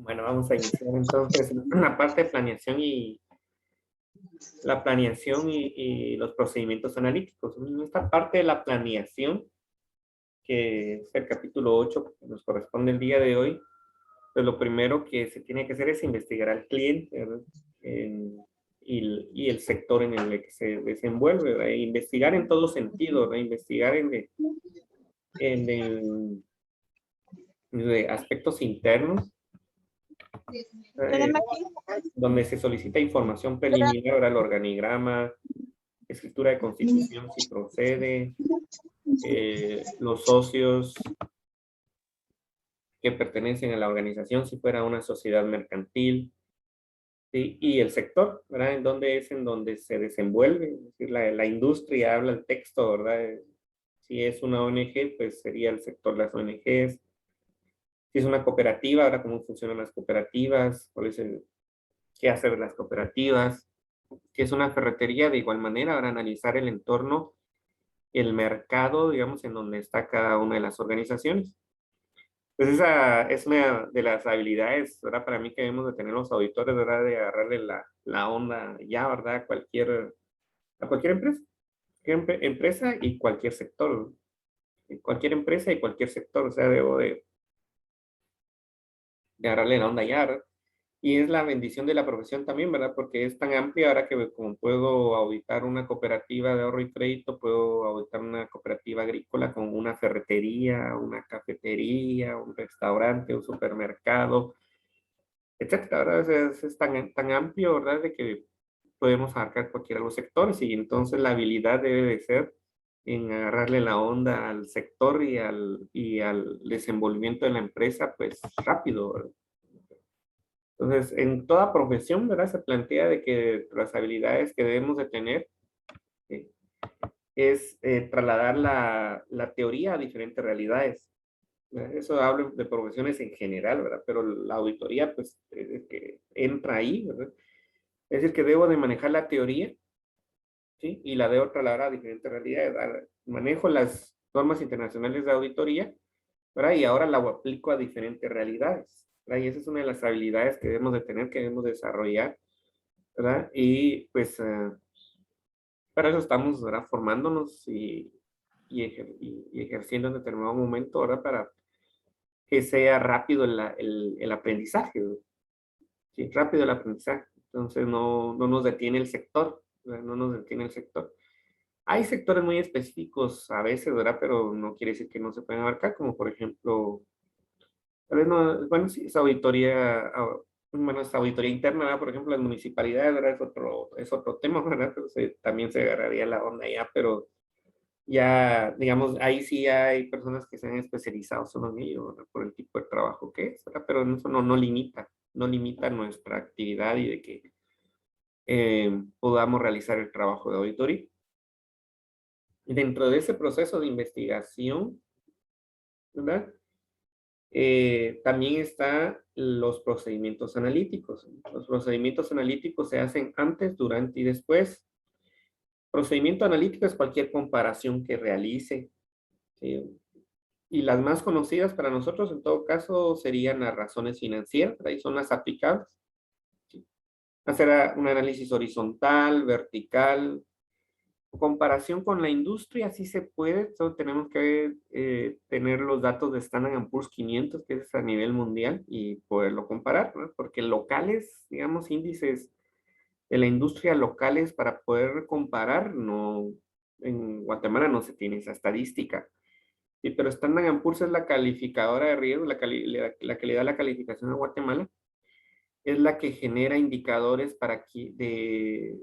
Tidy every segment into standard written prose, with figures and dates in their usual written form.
Bueno, vamos a iniciar entonces la parte de planeación y y los procedimientos analíticos. En esta parte de la planeación, que es el capítulo 8 que nos corresponde el día de hoy, pues lo primero que se tiene que hacer es investigar al cliente, ¿verdad? Y el sector en el que se desenvuelve, ¿verdad? Investigar en todo sentido, ¿verdad? Investigar en de aspectos internos, eh, donde se solicita información preliminar, ¿verdad? El organigrama, escritura de constitución si procede, los socios que pertenecen a la organización si fuera una sociedad mercantil, ¿sí? Y el sector, ¿verdad? En donde es en donde se desenvuelve, es decir, la industria habla el texto, ¿verdad? Si es una ONG, pues sería el sector de las ONGs. Si es una cooperativa, ahora cómo funcionan las cooperativas, cuál es qué hacer las cooperativas. Si es una ferretería, de igual manera, ahora analizar el entorno, el mercado, digamos, en donde está cada una de las organizaciones. Pues esa es una de las habilidades, ¿verdad? Para mí que debemos de tener los auditores, ¿verdad? De agarrarle la onda ya, ¿verdad? A cualquier empresa. Empresa y cualquier sector. Cualquier empresa y cualquier sector. O sea, debo de agarrarle la onda ya, ¿verdad? Y es la bendición de la profesión también, ¿verdad? Porque es tan amplia ahora que como puedo auditar una cooperativa de ahorro y crédito, puedo auditar una cooperativa agrícola con una ferretería, una cafetería, un restaurante, un supermercado, etcétera, ¿verdad? Es tan amplio, ¿verdad? De que podemos abarcar cualquiera de los sectores y entonces la habilidad debe de ser en agarrarle la onda al sector y al desenvolvimiento de la empresa, pues rápido, ¿verdad? Entonces, en toda profesión, ¿verdad? Se plantea de que las habilidades que debemos de tener eh, es trasladar la teoría a diferentes realidades, ¿verdad? Eso hablo de profesiones en general, ¿verdad? Pero la auditoría, pues, que entra ahí, ¿verdad? Es decir, que debo de manejar la teoría, ¿sí? Y la debo trasladar a diferentes realidades. Manejo las normas internacionales de auditoría, ¿verdad? Y ahora la aplico a diferentes realidades, ¿verdad? Y esa es una de las habilidades que debemos de tener, que debemos desarrollar, ¿verdad? Y pues para eso estamos, ¿verdad? Formándonos y ejerciendo en determinado momento, ¿verdad? Para que sea rápido el aprendizaje, ¿verdad? Sí, rápido el aprendizaje. Entonces no nos detiene el sector, ¿verdad? No nos detiene el sector. Hay sectores muy específicos a veces, ¿verdad? Pero no quiere decir que no se puedan abarcar, como por ejemplo, tal vez no, bueno, sí, es auditoría, bueno, es auditoría interna, ¿verdad? Por ejemplo, las municipalidades, ¿verdad? Es otro tema, ¿verdad? Pero también se agarraría la onda ya, pero ya, digamos, ahí sí hay personas que se han especializado solo en ello, ¿verdad? Por el tipo de trabajo que es, ¿verdad? Pero eso no limita nuestra actividad y de que podamos realizar el trabajo de auditoría. Y dentro de ese proceso de investigación, ¿verdad? También están los procedimientos analíticos. Los procedimientos analíticos se hacen antes, durante y después. Procedimiento analítico es cualquier comparación que realice, ¿sí? Y las más conocidas para nosotros, en todo caso, serían las razones financieras, ahí son las aplicables, ¿sí? Hacer un análisis horizontal, vertical, comparación con la industria, sí se puede, solo tenemos que tener los datos de Standard & Poor's 500, que es a nivel mundial, y poderlo comparar, ¿no? Porque locales, digamos, índices de la industria locales para poder comparar, no, en Guatemala no se tiene esa estadística. Sí, pero Standard & Poor's es la calificadora de riesgo, la que le da la calificación a Guatemala, es la que genera indicadores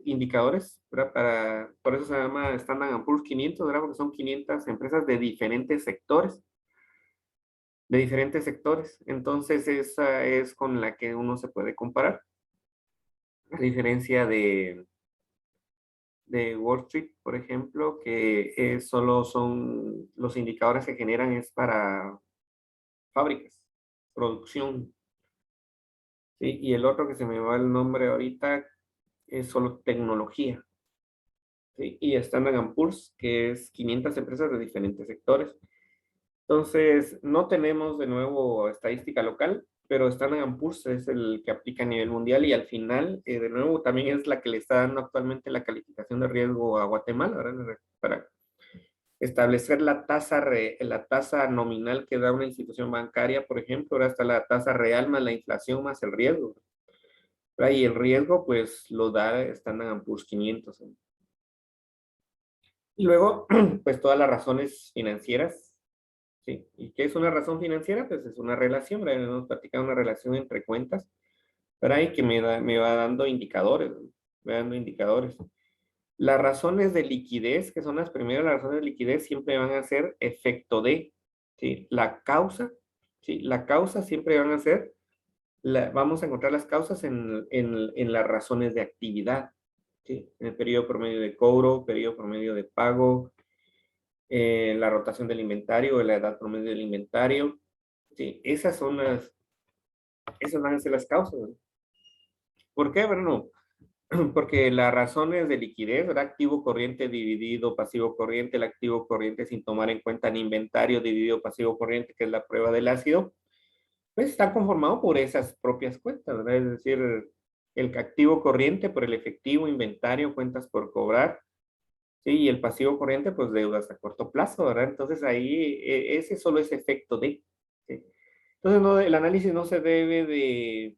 indicadores, ¿verdad? Por eso se llama Standard & Poor's 500, ¿verdad? Porque son 500 empresas de diferentes sectores, Entonces, esa es con la que uno se puede comparar, a diferencia de Wall Street, por ejemplo, que solo son, los indicadores que generan es para fábricas, producción, ¿sí? Y el otro que se me va el nombre ahorita es solo tecnología, ¿sí? Y Standard & Poor's, que es 500 empresas de diferentes sectores. Entonces, no tenemos de nuevo estadística local, pero Standard Poor's es el que aplica a nivel mundial y al final, de nuevo, también es la que le está dando actualmente la calificación de riesgo a Guatemala, ¿verdad? Para establecer la tasa nominal que da una institución bancaria, por ejemplo, ahora está la tasa real más la inflación más el riesgo, ¿verdad? Y el riesgo, pues, lo da Standard Poor's 500. Y luego, pues, todas las razones financieras. Sí, ¿y qué es una razón financiera? Pues es una relación, ¿verdad? Hemos platicado una relación entre cuentas, ¿verdad? Y que me va dando indicadores, ¿no? Me va dando indicadores. Las razones de liquidez, que son las primeras, las razones de liquidez siempre van a ser efecto de, ¿sí? La causa, ¿sí? La causa siempre van a ser, vamos a encontrar las causas en las razones de actividad, ¿sí? En el periodo promedio de cobro, periodo promedio de pago, la rotación del inventario, la edad promedio del inventario. Sí, esas van a ser las causas, ¿no? ¿Por qué? Bueno, porque las razones de liquidez, ¿verdad? Activo corriente dividido pasivo corriente, el activo corriente sin tomar en cuenta el inventario dividido pasivo corriente, que es la prueba del ácido, pues está conformado por esas propias cuentas, ¿verdad? Es decir, el activo corriente por el efectivo, inventario, cuentas por cobrar, ¿sí? Y el pasivo corriente, pues deudas a corto plazo, ¿verdad? Entonces ahí ese solo es efecto de, ¿sí? Entonces no, el análisis no se debe de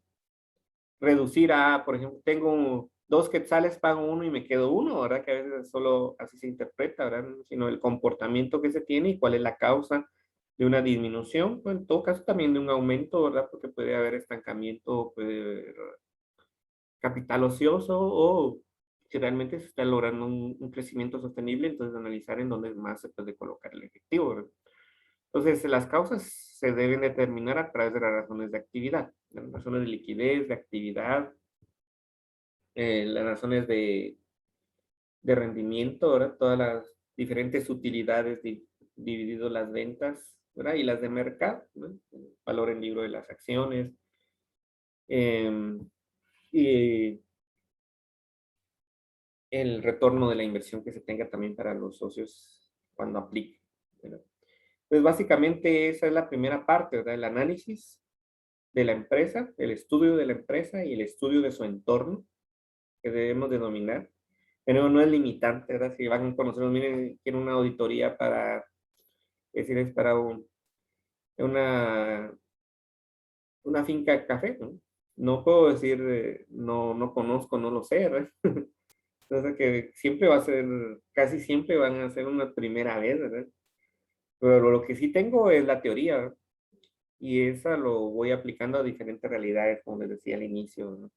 reducir a, por ejemplo, tengo 2 quetzales, pago uno y me quedo uno, ¿verdad? Que a veces solo así se interpreta, ¿verdad? Sino el comportamiento que se tiene y cuál es la causa de una disminución, pues en todo caso también de un aumento, ¿verdad? Porque puede haber estancamiento, puede haber capital ocioso o si realmente se está logrando un crecimiento sostenible, entonces analizar en dónde más se puede colocar el efectivo, ¿verdad? Entonces, las causas se deben determinar a través de las razones de actividad, las razones de liquidez, de actividad, las razones de rendimiento, ¿verdad? Todas las diferentes utilidades dividido las ventas, ¿verdad? Y las de mercado, ¿no? El valor en libro de las acciones. Y el retorno de la inversión que se tenga también para los socios cuando aplique, ¿verdad? Pues básicamente esa es la primera parte, ¿verdad? El análisis de la empresa, el estudio de la empresa y el estudio de su entorno que debemos denominar. Pero no es limitante, ¿verdad? Si van a conocernos, miren, quiero una auditoría para, es decir, es para una, una finca de café, ¿no? No puedo decir, no, no conozco, no lo sé, ¿verdad? Entonces, que siempre va a ser, casi siempre van a ser una primera vez, ¿verdad? Pero lo que sí tengo es la teoría, ¿verdad? Y esa lo voy aplicando a diferentes realidades, como les decía al inicio, ¿no?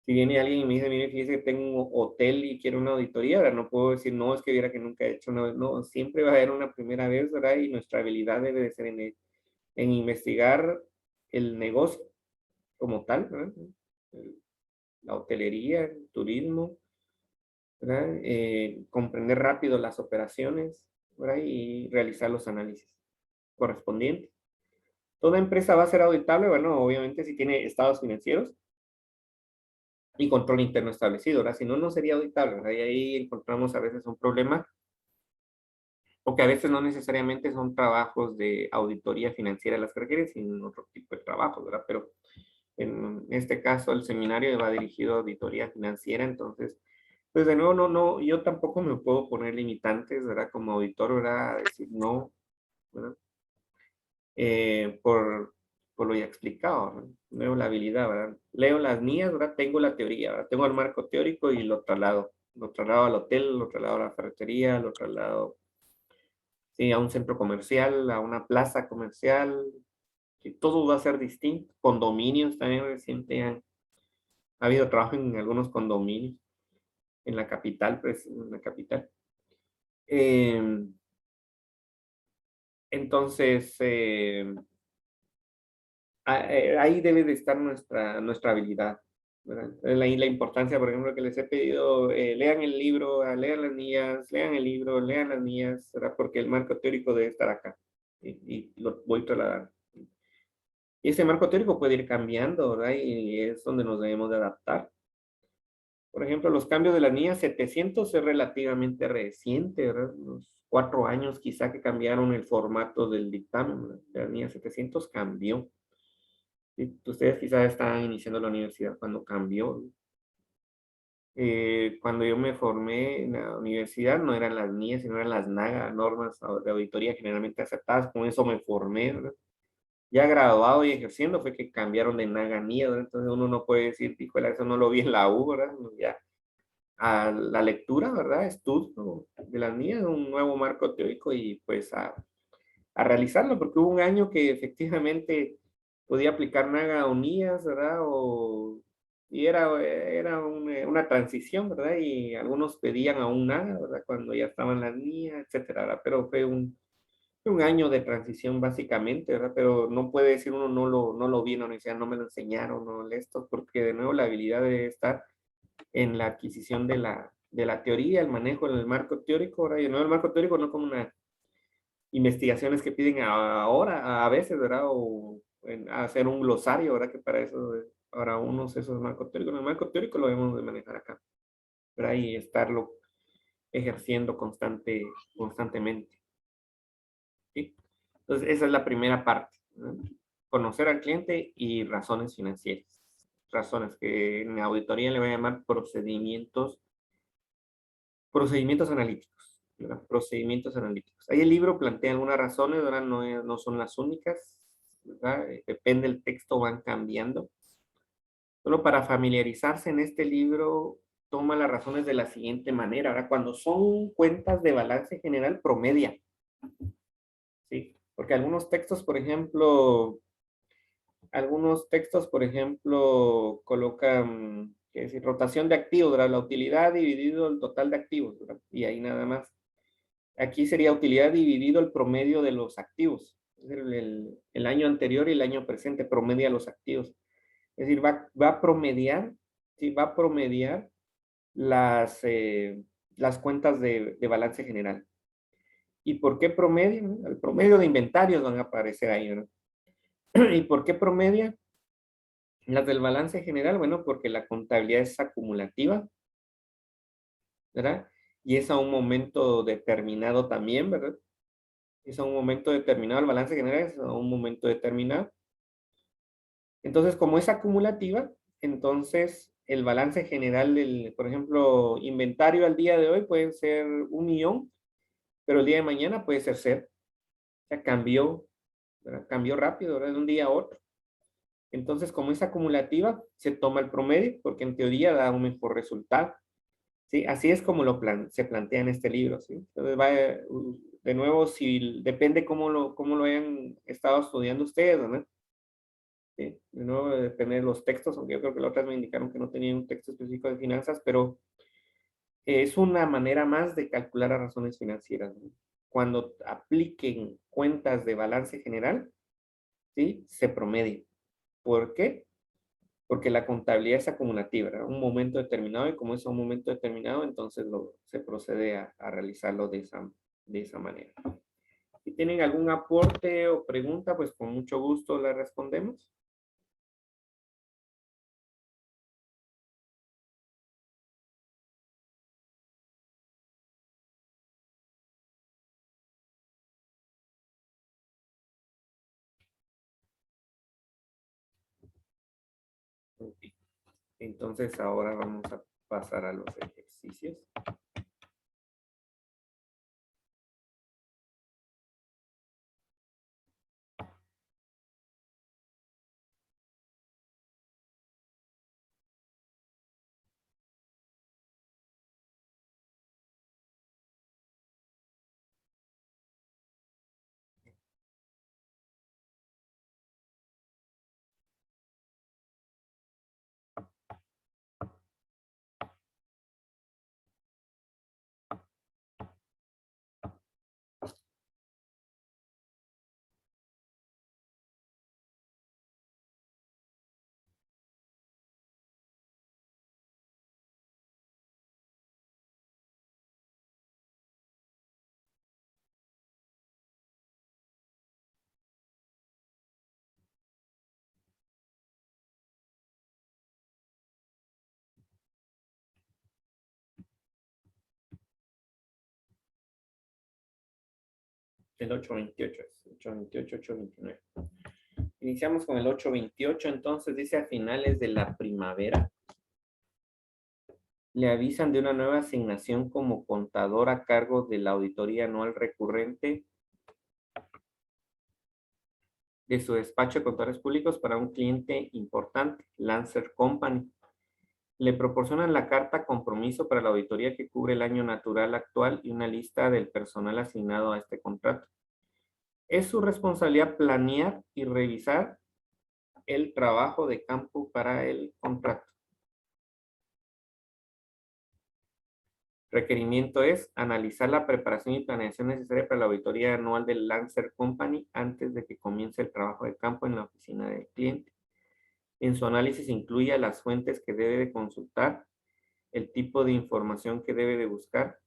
Si viene alguien y me dice, mire, fíjese que tengo un hotel y quiero una auditoría, ¿verdad? No puedo decir, no, es que viera que nunca he hecho una, no, siempre va a haber una primera vez, ¿verdad? Y nuestra habilidad debe de ser en investigar el negocio como tal, ¿verdad? La hotelería, el turismo, ¿verdad? Comprender rápido las operaciones, ¿verdad? Y realizar los análisis correspondientes. Toda empresa va a ser auditable, bueno, obviamente si tiene estados financieros y control interno establecido, ¿verdad? Si no, no sería auditable, ¿verdad? Y ahí encontramos a veces un problema, porque a veces no necesariamente son trabajos de auditoría financiera las que requieren, sino otro tipo de trabajo, ¿verdad? Pero en este caso el seminario va dirigido a auditoría financiera, entonces, pues de nuevo, no, no, yo tampoco me puedo poner limitantes, ¿verdad? Como auditor, ¿verdad? A decir no, ¿verdad? Por lo ya explicado, ¿verdad? Leo la habilidad, ¿verdad? Leo las mías, ¿verdad? Tengo la teoría, ¿verdad? Tengo el marco teórico y lo traslado al hotel, lo traslado a la ferretería, lo traslado, sí, a un centro comercial, a una plaza comercial, que todo va a ser distinto. Condominios también reciente ha habido trabajo en algunos condominios en la capital, pues, en la capital. Em, entonces, ahí debe de estar nuestra habilidad, ¿verdad? La importancia, por ejemplo, que les he pedido, lean el libro, lean las mías, lean el libro, lean las mías, ¿verdad? Porque el marco teórico debe estar acá y lo voy trasladando. Y ese marco teórico puede ir cambiando, ¿verdad? Y es donde nos debemos de adaptar. Por ejemplo, los cambios de la NIA 700 es relativamente reciente, ¿verdad? 4 años quizá que cambiaron el formato del dictamen, ¿verdad? La NIA 700 cambió. Y ustedes quizás estaban iniciando la universidad cuando cambió. Cuando yo me formé en la universidad no eran las NIA, sino eran las NAGA, normas de auditoría generalmente aceptadas. Con eso me formé, ¿verdad? Ya graduado y ejerciendo fue que cambiaron de NAGA a NIA, ¿verdad? Entonces uno no puede decir, híjole, eso no lo vi en la U, ¿verdad? Ya a la lectura, ¿verdad? Estudio de las NIA, un nuevo marco teórico y pues a realizarlo, porque hubo un año que efectivamente podía aplicar Naga o NIAS, ¿verdad? Y era una transición, ¿verdad? Y algunos pedían a un Naga, ¿verdad? Cuando ya estaban las NIAS, etcétera, ¿verdad? Pero fue un año de transición básicamente, ¿verdad? Pero no puede decir uno no lo vi en la universidad, no me lo enseñaron, no esto, porque de nuevo la habilidad debe estar en la adquisición de la teoría, el manejo en el marco teórico, ¿verdad? Y de nuevo el marco teórico no como una investigaciones que piden ahora, a veces, ¿verdad? O hacer un glosario, ¿verdad? Que para eso, para unos eso es marco teórico. En el marco teórico lo debemos de manejar acá, ¿verdad? Y estarlo ejerciendo constantemente, ¿sí? Entonces, esa es la primera parte, ¿no? Conocer al cliente y razones financieras. Razones que en la auditoría le voy a llamar procedimientos analíticos, ¿verdad? Procedimientos analíticos. Ahí el libro plantea algunas razones, ¿verdad? No son las únicas, ¿verdad? Depende del texto, van cambiando. Solo para familiarizarse en este libro, toma las razones de la siguiente manera. Ahora, cuando son cuentas de balance general, promedia, ¿sí? Porque algunos textos, por ejemplo, colocan, qué decir, rotación de activos, ¿verdad? La utilidad dividido el total de activos, ¿verdad? Y ahí nada más. Aquí sería utilidad dividido el promedio de los activos. Es decir, el año anterior y el año presente promedia los activos. Es decir, va a promediar, sí, va a promediar las cuentas de balance general. ¿Y por qué promedio? ¿No? El promedio de inventarios van a aparecer ahí, ¿no? ¿Y por qué promedia? Las del balance general, bueno, porque la contabilidad es acumulativa, ¿verdad? Y es a un momento determinado también, ¿verdad? Es a un momento determinado, el balance general es a un momento determinado. Entonces, como es acumulativa, entonces el balance general del, por ejemplo, inventario al día de hoy puede ser 1 millón, pero el día de mañana puede ser cero. O sea, cambió, ¿verdad? Cambió rápido, ¿verdad? De un día a otro. Entonces, como es acumulativa, se toma el promedio, porque en teoría da un mejor resultado. ¿Sí? Así es como se plantea en este libro, ¿sí? Entonces, de nuevo, si depende cómo lo hayan estado estudiando ustedes, ¿no? ¿Sí? De nuevo, depende de los textos, aunque yo creo que las otras me indicaron que no tenían un texto específico de finanzas, pero es una manera más de calcular las razones financieras, ¿no? Cuando apliquen cuentas de balance general, ¿sí? Se promedia. ¿Por qué? Porque la contabilidad es acumulativa, ¿verdad? Un momento determinado, y como es un momento determinado, entonces se procede a realizarlo de esa manera. Si tienen algún aporte o pregunta, pues con mucho gusto la respondemos. Ok. Entonces ahora vamos a pasar a los ejercicios. El 828 es 828, 829. Iniciamos con el 828, entonces dice a finales de la primavera. Le avisan de una nueva asignación como contador a cargo de la auditoría anual recurrente de su despacho de contadores públicos para un cliente importante, Lancer Company. Le proporcionan la carta compromiso para la auditoría que cubre el año natural actual y una lista del personal asignado a este contrato. Es su responsabilidad planear y revisar el trabajo de campo para el contrato. Requerimiento es analizar la preparación y planeación necesaria para la auditoría anual del Lancer Company antes de que comience el trabajo de campo en la oficina del cliente. En su análisis incluye las fuentes que debe de consultar, el tipo de información que debe de buscar,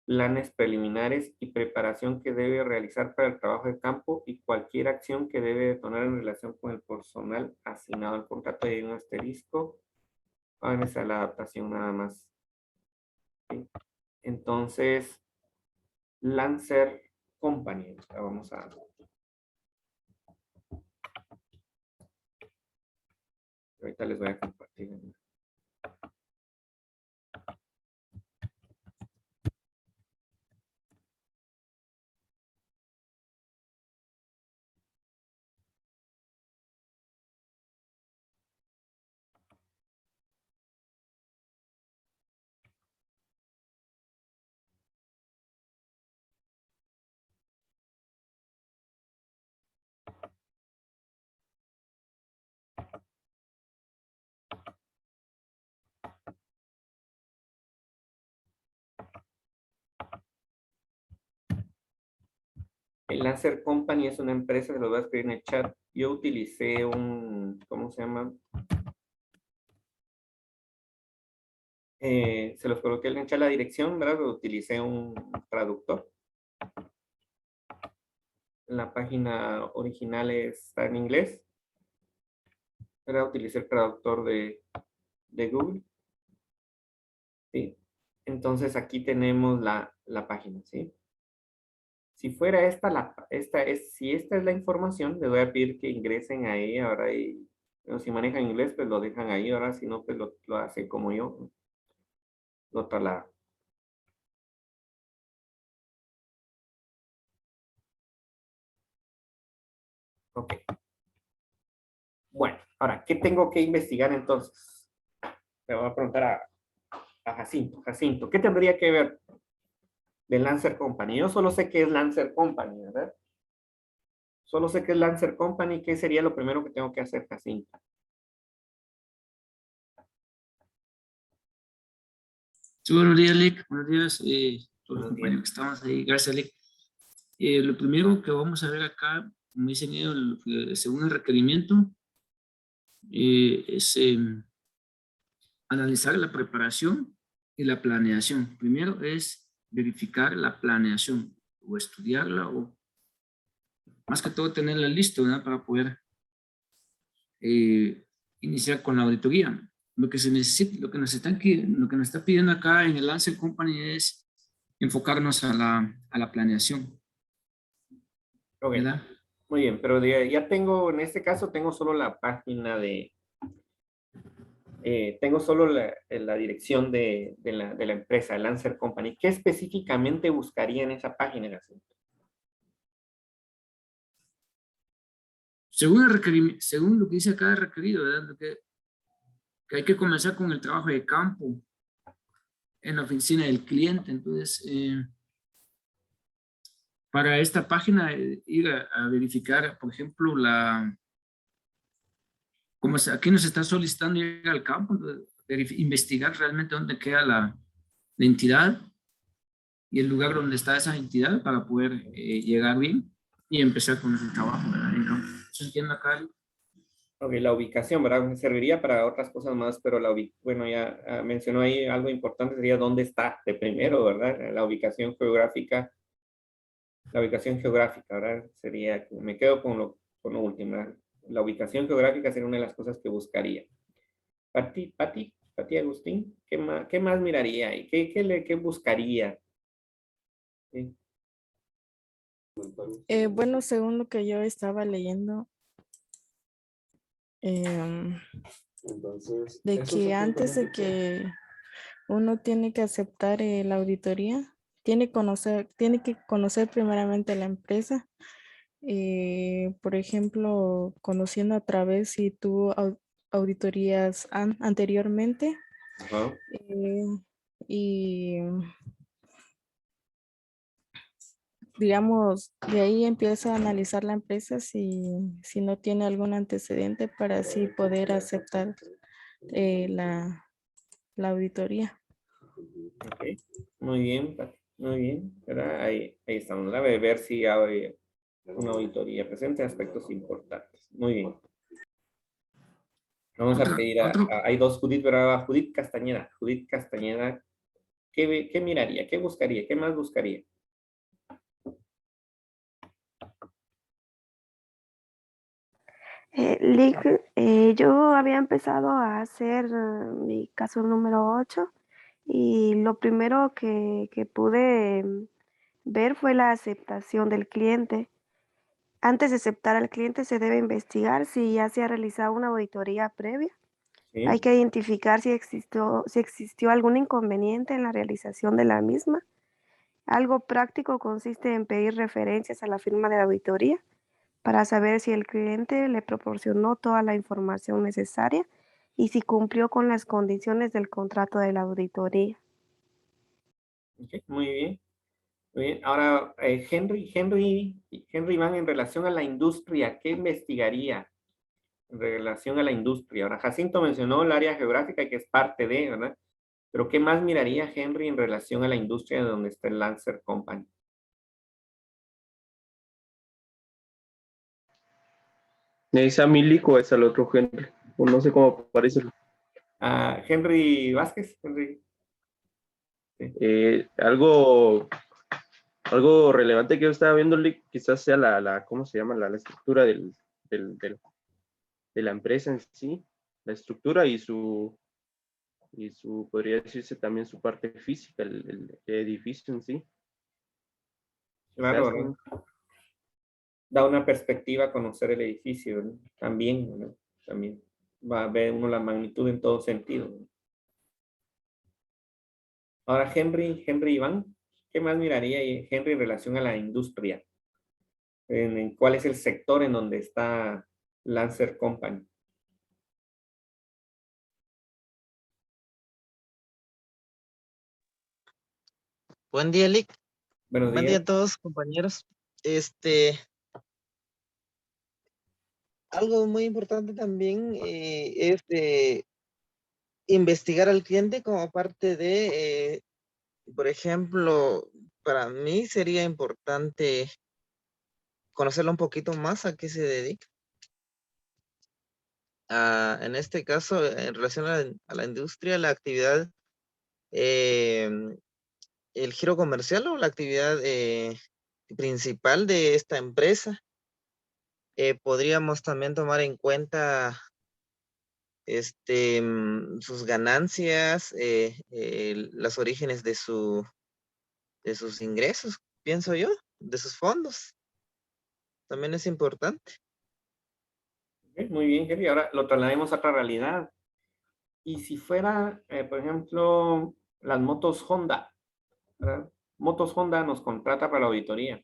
planes preliminares y preparación que debe realizar para el trabajo de campo y cualquier acción que debe de tomar en relación con el personal asignado al contrato. Hay un asterisco. Hagan esa la adaptación nada más. ¿Sí? Entonces, Lancer Company. Vamos a... Ahorita les voy a compartir. El Lancer Company es una empresa, se lo voy a escribir en el chat. Yo utilicé un, ¿cómo se llama? Se los coloqué en el chat la dirección, ¿verdad? Utilicé un traductor. La página original está en inglés. Era utilicé el traductor de Google. ¿Sí? Entonces aquí tenemos la página, ¿sí? Si fuera si esta es la información, les voy a pedir que ingresen ahí ahora y bueno, si manejan inglés, pues lo dejan ahí, ahora si no, pues lo hacen como yo, lo traslado. Ok. Bueno, ahora, ¿qué tengo que investigar entonces? Le voy a preguntar a Jacinto. Jacinto, ¿qué tendría que ver de Lancer Company? Yo solo sé que es Lancer Company, ¿verdad? Solo sé que es Lancer Company. ¿Qué sería lo primero que tengo que hacer, Jacinto? Sí, buenos días, Lick. Buenos días, todos los Buenos días. compañeros que estamos ahí. Gracias, Lick. Lo primero que vamos a ver acá, como dicen ellos, según el requerimiento, es analizar la preparación y la planeación. Primero es verificar la planeación o estudiarla o más que todo tenerla lista, ¿verdad? Para poder iniciar con la auditoría. Lo que se necesita, lo que nos está pidiendo acá en el Lancer Company es enfocarnos a la planeación, Ok, ¿verdad? muy bien, pero ya tengo, en este caso tengo solo la página tengo solo la dirección de la empresa, Lancer Company. ¿Qué específicamente buscaría en esa página, Jacinto? Según el requerimiento, según lo que dice acá requerido, ¿verdad? Que hay que comenzar con el trabajo de campo en la oficina del cliente. Entonces, para esta página, ir a verificar, por ejemplo, aquí nos está solicitando ir al campo, investigar realmente dónde queda la entidad y el lugar donde está esa entidad para poder llegar bien y empezar con el trabajo, ¿verdad? En campo. ¿Se entiende acá? Ok, la ubicación, ¿verdad? Me serviría para otras cosas más, pero bueno, ya mencionó ahí algo importante, sería dónde está de primero, ¿verdad? La ubicación geográfica, ¿verdad? Sería, me quedo con lo último, ¿verdad? La ubicación geográfica sería una de las cosas que buscaría. Pati Agustín, qué más miraría ahí? ¿Qué buscaría? ¿Sí? Bueno, según lo que yo estaba leyendo, em, de que antes de que uno tiene que aceptar la auditoría, tiene que conocer primeramente la empresa. Por ejemplo, conociendo a través si tuvo auditorías anteriormente, Ajá. eh, y digamos, de ahí empieza a analizar la empresa si no tiene algún antecedente para así poder aceptar la auditoría. Ok. Muy bien, Pati, muy bien. ¿Verdad? Ahí estamos. A ver si hay una auditoría presente aspectos importantes. Muy bien. Vamos a pedir Otro, hay dos Judith, ¿verdad? Judith Castañeda. Judith Castañeda, ¿qué miraría? ¿Qué buscaría? ¿Qué más buscaría? Lick, yo había empezado a hacer mi caso número 8 y lo primero que pude ver fue la aceptación del cliente. Antes de aceptar al cliente se debe investigar si ya se ha realizado una auditoría previa. ¿Sí? Hay que identificar si existió algún inconveniente en la realización de la misma. Algo práctico consiste en pedir referencias a la firma de auditoría para saber si el cliente le proporcionó toda la información necesaria y si cumplió con las condiciones del contrato de la auditoría. Ok, muy bien. Muy bien. Ahora, Henry Iván, en relación a la industria, ¿qué investigaría en relación a la industria? Ahora, Jacinto mencionó el área geográfica que es parte de, ¿verdad? Pero ¿qué más miraría Henry en relación a la industria de donde está el Lancer Company? ¿Es a Milik o es al otro Henry? O no sé cómo parece. Henry Vázquez, Henry. Sí. Algo relevante que yo estaba viendo, quizás sea ¿cómo se llama? La estructura de la empresa en sí, la estructura podría decirse también su parte física, el edificio en sí. Claro, ¿verdad? Da una perspectiva a conocer el edificio, ¿verdad? También, ¿verdad? También va a ver uno la magnitud en todo sentido, ¿verdad? Ahora, Henry Iván, ¿qué más miraría Henry en relación a la industria? ¿En cuál es el sector en donde está Lancer Company? Buen día, Lick. Buenos Buen día días. a todos, compañeros. Algo muy importante también es investigar al cliente como parte por ejemplo, para mí sería importante conocerlo un poquito más a qué se dedica. En este caso, en relación a la industria, la actividad, el giro comercial o la actividad principal de esta empresa. Podríamos también tomar en cuenta sus ganancias, los orígenes de sus ingresos, pienso yo, de sus fondos. También es importante. Ok, muy bien, Henry. Ahora lo traslademos a otra realidad. Y si fuera, por ejemplo, las motos Honda, ¿verdad? Motos Honda nos contrata para la auditoría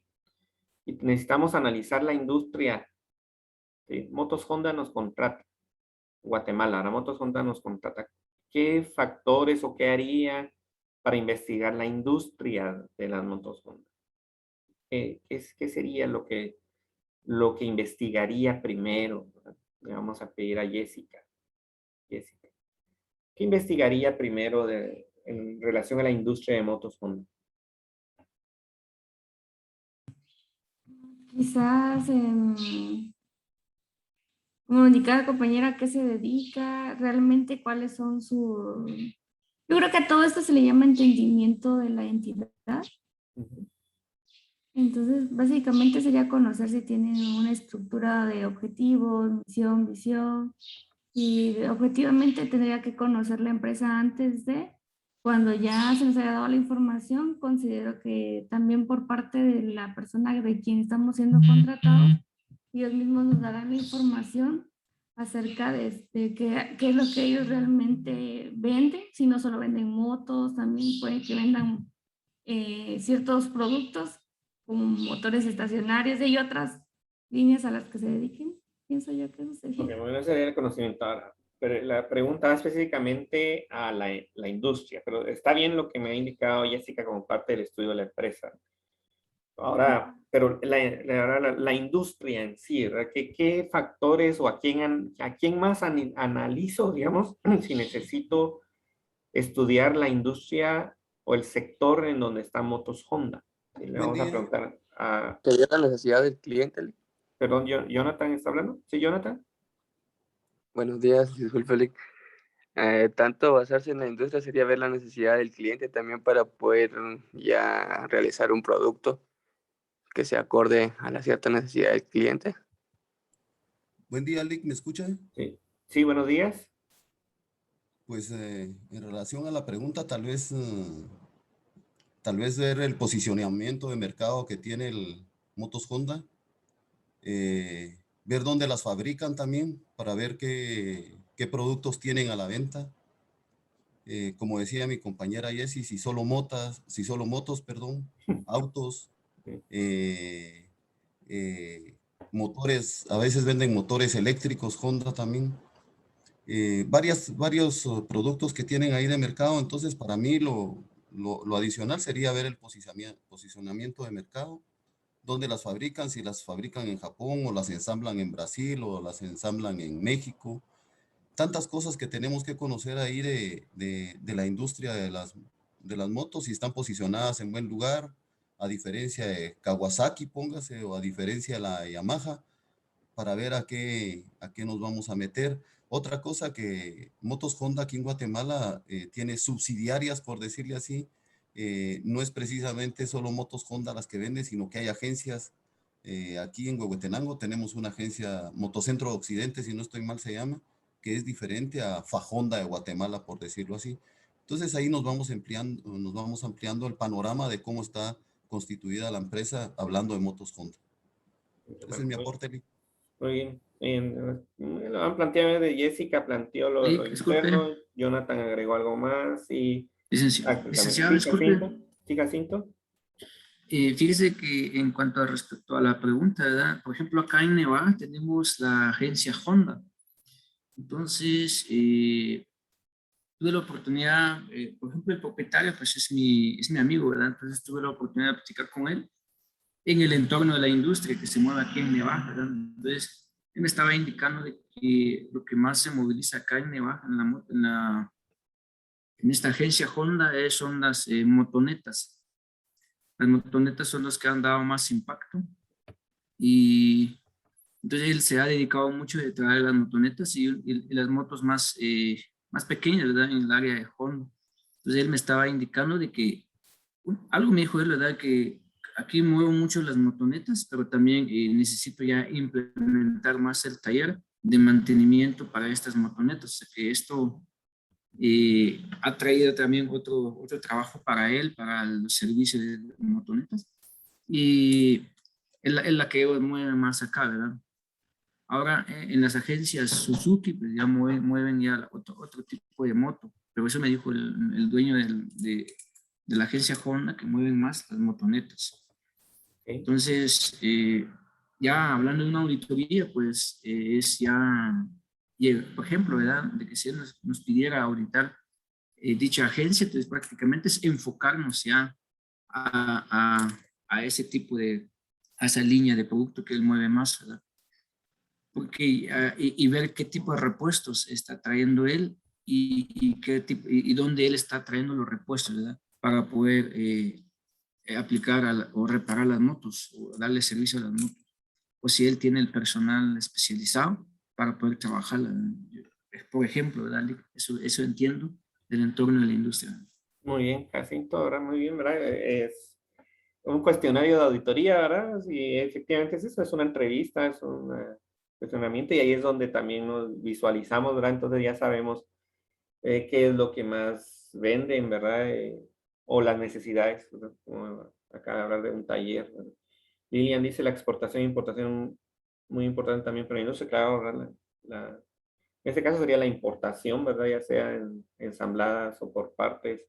y necesitamos analizar la industria. ¿Sí? Motos Honda nos contrata. Guatemala, ahora Motos Honda nos contrata. ¿Qué factores o qué haría para investigar la industria de las motos Honda? ¿Qué sería lo que investigaría primero? ¿Verdad? Le vamos a pedir a Jessica. Jessica, ¿qué investigaría primero en relación a la industria de motos Honda? Quizás, como indicaba compañera, a qué se dedica, realmente cuáles son sus... Yo creo que a todo esto se le llama entendimiento de la entidad. Ujú. Entonces, básicamente sería conocer si tienen una estructura de objetivos, misión, visión, y objetivamente tendría que conocer la empresa antes de cuando ya se les haya dado la información, considero que también por parte de la persona de quien estamos siendo contratados, ellos mismos nos darán la información acerca de qué es lo que ellos realmente venden, si no solo venden motos, también puede que vendan ciertos productos como motores estacionarios y otras líneas a las que se dediquen. Pienso yo que eso sería. Porque bueno, ese sería el conocimiento ahora. Pero la pregunta va específicamente a la industria, pero está bien lo que me ha indicado Jessica como parte del estudio de la empresa. Ahora, pero la industria en sí, ¿verdad? ¿Qué factores o a quién más analizo, digamos, si necesito estudiar la industria o el sector en donde está Motos Honda? Y le Buen vamos a día. preguntar a, Sería la necesidad del cliente. perdón, Jonathan está hablando. ¿Sí, Jonathan? Buenos días, disculpe, Lick. Tanto basarse en la industria sería ver la necesidad del cliente también para poder ya realizar un producto que se acorde a la cierta necesidad del cliente. Buen día, Lick, ¿me escucha? Sí. Sí, buenos días. Pues en relación a la pregunta, tal vez ver el posicionamiento de mercado que tiene el Motos Honda, ver dónde las fabrican también para ver qué productos tienen a la venta. Como decía mi compañera Jessie, si solo motos, perdón, autos, motores, a veces venden motores eléctricos, Honda también. Varios productos que tienen ahí de mercado. Entonces, para mí lo adicional sería ver el posicionamiento de mercado, dónde las fabrican, si las fabrican en Japón o las ensamblan en Brasil o las ensamblan en México. Tantas cosas que tenemos que conocer ahí de la industria de las motos, si están posicionadas en buen lugar, a diferencia de Kawasaki, póngase, o a diferencia de la Yamaha, para ver a qué nos vamos a meter. Otra cosa que Motos Honda aquí en Guatemala tiene subsidiarias, por decirle así. No es precisamente solo Motos Honda las que vende, sino que hay agencias. Aquí en Huehuetenango tenemos una agencia, Motocentro Occidente, si no estoy mal se llama, que es diferente a Fajonda de Guatemala, por decirlo así. Entonces ahí nos vamos ampliando el panorama de cómo está constituida la empresa hablando de Motos Honda. Ese es mi aporte, Lee. Muy bien. Lo han planteado de Jessica, planteó lo Disculpe. interno, Jonathan agregó algo más y... Licenciado, disculpe. Sí, Jacinto. Fíjese que en cuanto a respecto a la pregunta, ¿verdad? Por ejemplo, acá en Nevada tenemos la agencia Honda. Entonces, tuve la oportunidad, por ejemplo, el propietario pues es mi amigo, ¿verdad? Entonces tuve la oportunidad de platicar con él en el entorno de la industria que se mueve aquí en Nevada, ¿verdad? Entonces, él me estaba indicando de que lo que más se moviliza acá en Nevada, en esta agencia Honda, son las motonetas. Las motonetas son las que han dado más impacto y entonces él se ha dedicado mucho a traer las motonetas y las motos más pequeñas, ¿verdad? En el área de Honda. Entonces él me estaba indicando de que, algo me dijo él, ¿verdad? Que aquí muevo mucho las motonetas, pero también necesito ya implementar más el taller de mantenimiento para estas motonetas. O sea, que esto ha traído también otro trabajo para él, para el servicio de motonetas. Y es la que mueve más acá, ¿verdad? Ahora, en las agencias Suzuki, pues ya mueven ya otro tipo de moto. Pero eso me dijo el dueño de la agencia Honda, que mueven más las motonetas. Okay. Entonces, ya hablando de una auditoría, pues es ya, por ejemplo, ¿verdad? De que si él nos pidiera auditar dicha agencia, entonces prácticamente es enfocarnos ya a ese tipo a esa línea de producto que él mueve más, ¿verdad? Porque, y ver qué tipo de repuestos está trayendo él y dónde él está trayendo los repuestos, ¿verdad? Para poder aplicar o reparar las motos o darle servicio a las motos. O si él tiene el personal especializado para poder trabajar. Por ejemplo, ¿verdad? Eso entiendo del entorno de la industria. Muy bien, Jacinto, ahora muy bien, ¿verdad? Es un cuestionario de auditoría, ¿verdad? Sí, efectivamente es eso, es una entrevista, es un cuestionamiento y ahí es donde también nos visualizamos, ¿verdad? Entonces ya sabemos qué es lo que más quienes venden, ¿verdad? O las necesidades, ¿verdad? Como acá hablar de un taller, ¿verdad? Lilian dice la exportación e importación muy importante también para la industria, claro, ¿verdad? En este caso sería la importación, ¿verdad? Ya sea ensambladas o por partes,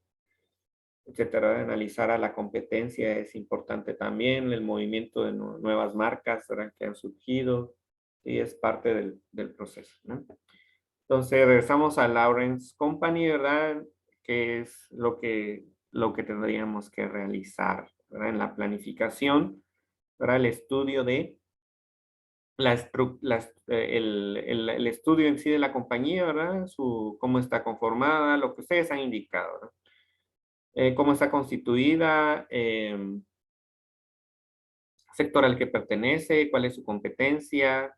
etcétera. Analizar a la competencia es importante también, el movimiento de nuevas marcas, ¿verdad? Que han surgido, y es parte del proceso, ¿no? Entonces regresamos a Lawrence Company, ¿verdad? Que es lo que tendríamos que realizar, ¿verdad? En la planificación, ¿verdad? El estudio de el estudio en sí de la compañía, ¿verdad? Cómo está conformada, lo que ustedes han indicado, ¿verdad? Cómo está constituida, sector al que pertenece, cuál es su competencia,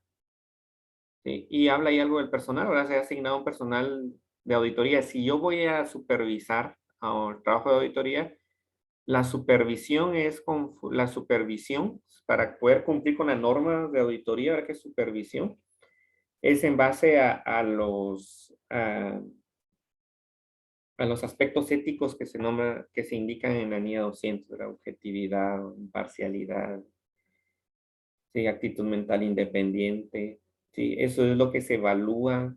¿sí? Y habla ahí algo del personal, ¿verdad? Se ha asignado un personal de auditoría. Si yo voy a supervisar el trabajo de auditoría, la supervisión es la supervisión para poder cumplir con la norma de auditoría, ¿verdad? ¿Qué es supervisión? Es en base a los aspectos éticos que se indican en la NIA 200, la objetividad, imparcialidad, ¿sí? Actitud mental independiente, ¿sí? Eso es lo que se evalúa,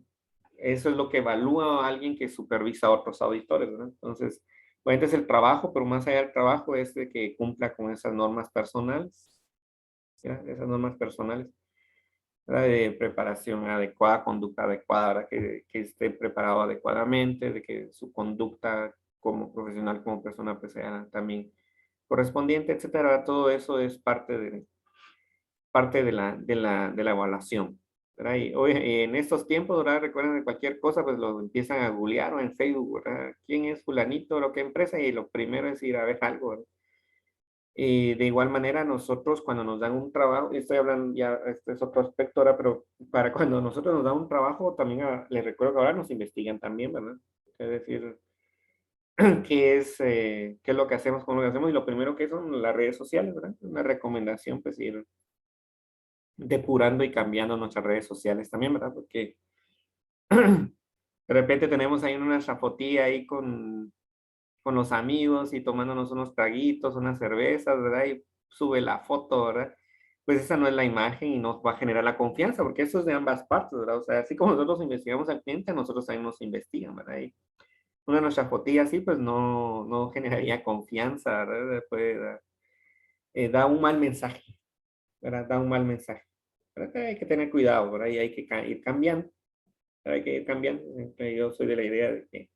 eso es lo que evalúa a alguien que supervisa a otros auditores, ¿verdad? Entonces, bueno, es el trabajo, pero más allá del trabajo es de que cumpla con esas normas personales, ¿ya? Esas normas personales, ¿verdad? De preparación adecuada, conducta adecuada, ¿verdad? Que esté preparado adecuadamente, de que su conducta como profesional, como persona, pues sea también correspondiente, etcétera. Todo eso es parte de la evaluación, ¿verdad? Y hoy, en estos tiempos, ¿verdad? Recuerden de cualquier cosa, pues lo empiezan a googlear o en Facebook, ¿verdad? ¿Quién es fulanito o qué empresa? Y lo primero es ir a ver algo, ¿verdad? Y de igual manera, nosotros cuando nos dan un trabajo, estoy hablando ya, este es otro aspecto ahora, pero para cuando nosotros nos dan un trabajo, también les recuerdo que ahora nos investigan también, ¿verdad? Es decir, qué es lo que hacemos, cómo lo hacemos, y lo primero que son las redes sociales, ¿verdad? Una recomendación, pues ir depurando y cambiando nuestras redes sociales también, ¿verdad? Porque de repente tenemos ahí una chafotilla ahí con los amigos y tomándonos unos traguitos, unas cervezas, ¿verdad? Y sube la foto, ¿verdad? Pues esa no es la imagen y no va a generar la confianza, porque eso es de ambas partes, ¿verdad? O sea, así como nosotros investigamos al cliente, nosotros también nos investigan, ¿verdad? Y una nuestra fotilla así, pues no generaría confianza, ¿verdad? Da un mal mensaje, ¿verdad? Da un mal mensaje. ¿Verdad? Hay que tener cuidado, ¿verdad? Y hay que ir cambiando, ¿verdad? Hay que ir cambiando. Yo soy de la idea de que,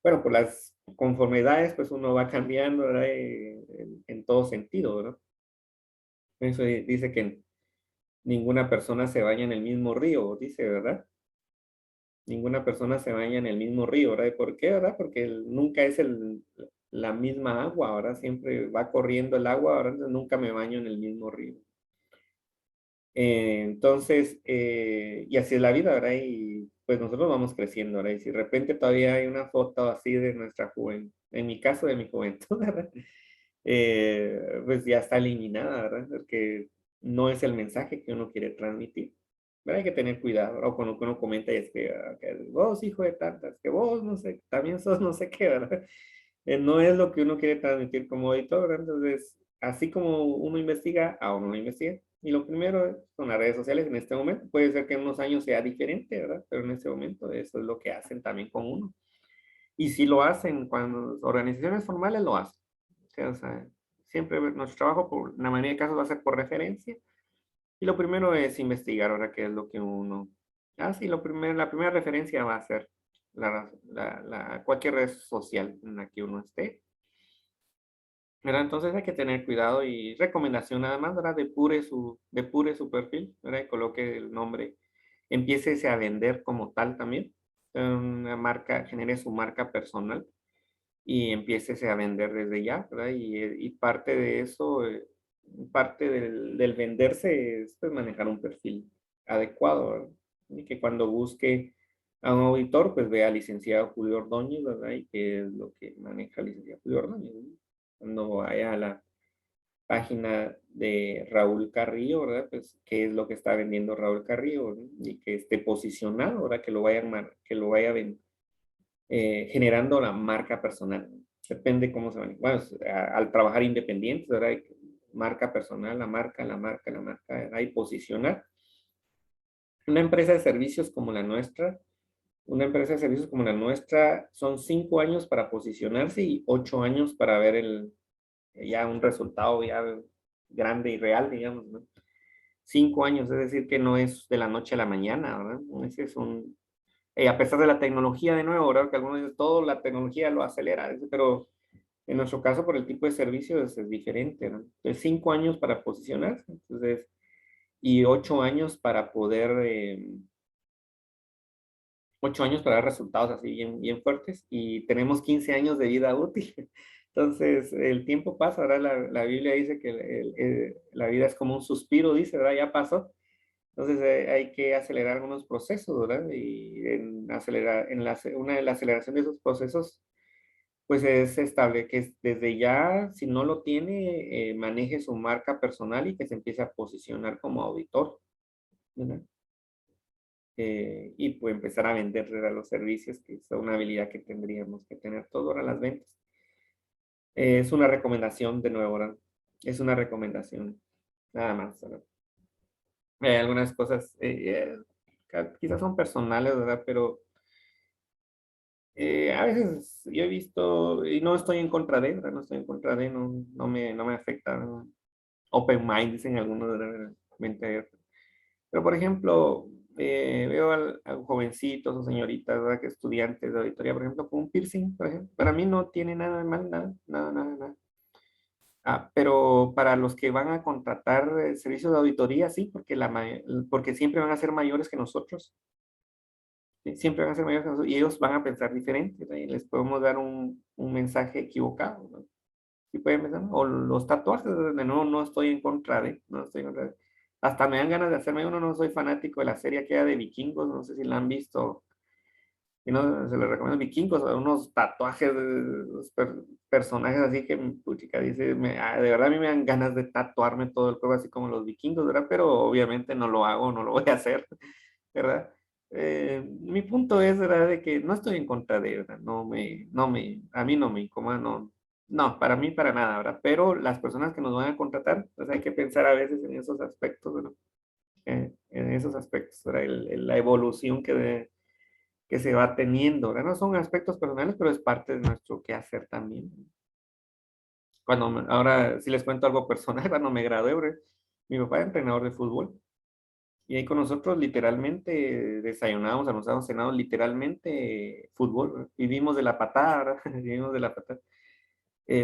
bueno, por las conformidades, pues uno va cambiando, ¿verdad? En todo sentido, ¿verdad? Eso dice que ninguna persona se baña en el mismo río, dice, ¿verdad? Ninguna persona se baña en el mismo río, ¿verdad? ¿Y por qué, verdad? Porque nunca es la misma agua, ¿verdad? Siempre va corriendo el agua, ¿verdad? Entonces nunca me baño en el mismo río. Entonces, y así es la vida, ¿verdad? Y pues nosotros vamos creciendo, ¿verdad? Y si de repente todavía hay una foto así de nuestra juventud, en mi caso de mi juventud, ¿verdad? Pues ya está eliminada, ¿verdad? Porque no es el mensaje que uno quiere transmitir. ¿Verdad? Hay que tener cuidado, ¿verdad? O cuando uno comenta y escribe, que vos, hijo de tantas, que vos, no sé, también sos no sé qué, ¿verdad? No es lo que uno quiere transmitir como editor, ¿verdad? Entonces, así como uno investiga, a uno no investiga. Y lo primero son las redes sociales en este momento. Puede ser que en unos años sea diferente, ¿verdad? Pero en este momento eso es lo que hacen también con uno. Y si lo hacen cuando organizaciones formales lo hacen. O sea, siempre nuestro trabajo, por la mayoría de casos, va a ser por referencia. Y lo primero es investigar ahora qué es lo que uno hace. Y la primera referencia va a ser cualquier red social en la que uno esté. ¿Verdad? Entonces hay que tener cuidado y recomendación nada más, ¿verdad? Depure su perfil, ¿verdad? Y coloque el nombre, empiece a vender como tal también. Una marca, genere su marca personal y empiece a vender desde ya, ¿verdad? Y parte de eso, parte del venderse es pues, manejar un perfil adecuado, ¿verdad? Y que cuando busque a un auditor, pues vea al licenciado Julio Ordóñez, ¿verdad? Y qué es lo que maneja el licenciado Julio Ordóñez, ¿no? Cuando vaya a la página de Raúl Carrillo, ¿verdad? Pues qué es lo que está vendiendo Raúl Carrillo, ¿no? Y que esté posicionado, ¿verdad? Que lo vaya a vender generando la marca personal. Depende cómo se maneja. Bueno, al trabajar independientes, ¿verdad? Hay marca personal, la marca, ¿verdad? Y posicionar. Una empresa de servicios como la nuestra, son 5 años para posicionarse y 8 años para ver ya un resultado ya grande y real, digamos, ¿no? 5 años, es decir, que no es de la noche a la mañana, ¿verdad? Ese es a pesar de la tecnología, de nuevo, ¿verdad? Que algunos dicen, todo la tecnología lo acelera, pero en nuestro caso, por el tipo de servicios, es diferente, ¿no? Entonces, 5 años para posicionarse, entonces, y 8 años para poder, 8 años para dar resultados así bien, bien fuertes, y tenemos 15 años de vida útil. Entonces, el tiempo pasa, ¿verdad? La Biblia dice que la vida es como un suspiro, dice, ¿verdad? Ya pasó. Entonces hay que acelerar algunos procesos, ¿verdad? Y una de las aceleraciones de esos procesos, pues es estable, que desde ya, si no lo tiene, maneje su marca personal y que se empiece a posicionar como auditor, ¿verdad? Y pues empezar a vender los servicios, que es una habilidad que tendríamos que tener todos ahora las ventas. Es una recomendación de nuevo, ¿verdad? Es una recomendación, nada más, ¿verdad? Algunas cosas quizás son personales, ¿verdad? Pero a veces yo he visto, y no estoy en contra de, ¿verdad? No estoy en contra de, no me afecta, ¿no? Open mind, dicen algunos, ¿verdad? Mente abierta. Pero, por ejemplo, veo a jovencitos o señoritas, ¿verdad? Que estudiantes de auditoría, por ejemplo, con un piercing, por ejemplo. Para mí no tiene nada de mal, nada, nada, nada, nada. Pero para los que van a contratar servicios de auditoría, sí, porque siempre van a ser mayores que nosotros. ¿Sí? Siempre van a ser mayores que nosotros y ellos van a pensar diferente, ¿no? Y les podemos dar un mensaje equivocado, ¿no? Sí pueden pensar, ¿no? O los tatuajes, de nuevo, no estoy en contra de, no estoy en contra de. Hasta me dan ganas de hacerme uno, no soy fanático de la serie que era de vikingos, no sé si la han visto. Y no, se les recomiendo vikingos, unos tatuajes de los personajes así que, puchica, dice, de verdad a mí me dan ganas de tatuarme todo el cuerpo así como los vikingos, ¿verdad? Pero obviamente no lo hago, no lo voy a hacer, ¿verdad? Mi punto es, ¿verdad? De que no estoy en contra de, ¿verdad? A mí no me incomoda, no, para mí para nada, ¿verdad? Pero las personas que nos van a contratar, pues hay que pensar a veces en esos aspectos, ¿verdad? En esos aspectos, ¿verdad? La evolución que se va teniendo, ¿verdad? No son aspectos personales, pero es parte de nuestro quehacer también. Ahora, si les cuento algo personal, cuando me gradué, ¿verdad? Mi papá era entrenador de fútbol. Y ahí con nosotros literalmente desayunábamos, almorzábamos, cenábamos literalmente fútbol, ¿verdad? Vivimos de la patada, ¿verdad? Vivimos de la patada.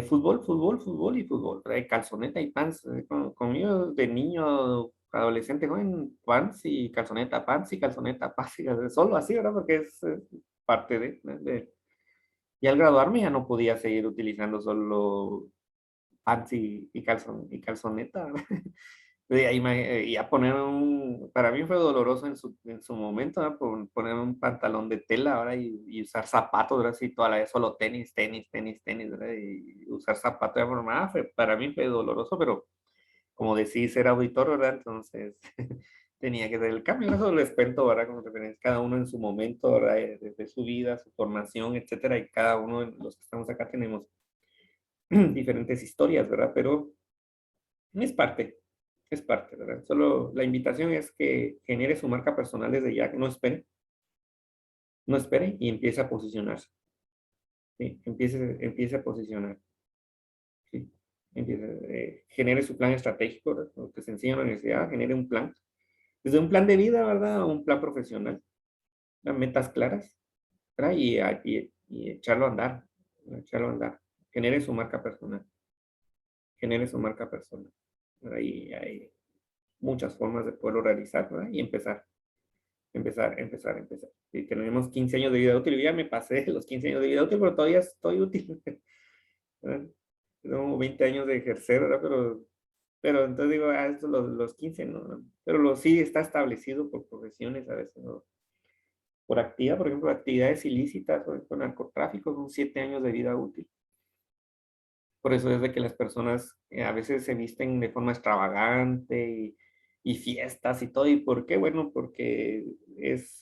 Fútbol, fútbol, fútbol y fútbol, ¿verdad? Calzoneta y pants. Conmigo de niño, adolescente, joven, pants y calzoneta, pants, solo así, ¿verdad? Porque es parte y al graduarme ya no podía seguir utilizando solo pants y calzoneta, ¿verdad? De ahí ya para mí fue doloroso en su momento, ¿verdad? Poner un pantalón de tela ahora y usar zapatos, ¿verdad? Así toda la vez solo tenis, ¿verdad? Y usar zapatos de forma, para mí fue doloroso, pero como decidí ser auditor, ¿verdad? Entonces tenía que ser el cambio. Eso les cuento, ¿verdad? Como referencia, cada uno en su momento, ¿verdad? Desde su vida, su formación, etcétera, y cada uno de los que estamos acá tenemos diferentes historias, ¿verdad? Pero es parte, ¿verdad? Solo la invitación es que genere su marca personal desde ya, que no espere y empiece a posicionarse. ¿Sí? Empiece a posicionar. ¿Sí? Genere su plan estratégico, ¿verdad? Lo que se enseña en la universidad, genere un plan. Desde un plan de vida, ¿verdad? A un plan profesional. Las metas claras, ¿verdad? Y echarlo a andar, ¿verdad? Echarlo a andar. Genere su marca personal. Genere su marca personal. ¿Verdad? Y hay muchas formas de poderlo realizar, ¿verdad? Y empezar. Si tenemos 15 años de vida útil, yo ya me pasé los 15 años de vida útil, pero todavía estoy útil. ¿Verdad? Tengo 20 años de ejercer, ¿verdad? Pero entonces digo, esto los 15, ¿no? Pero sí está establecido por profesiones a veces, ¿no? Por actividad, por ejemplo, actividades ilícitas o con narcotráfico son 7 años de vida útil. Por eso es de que las personas a veces se visten de forma extravagante y fiestas y todo. ¿Y por qué? Bueno, porque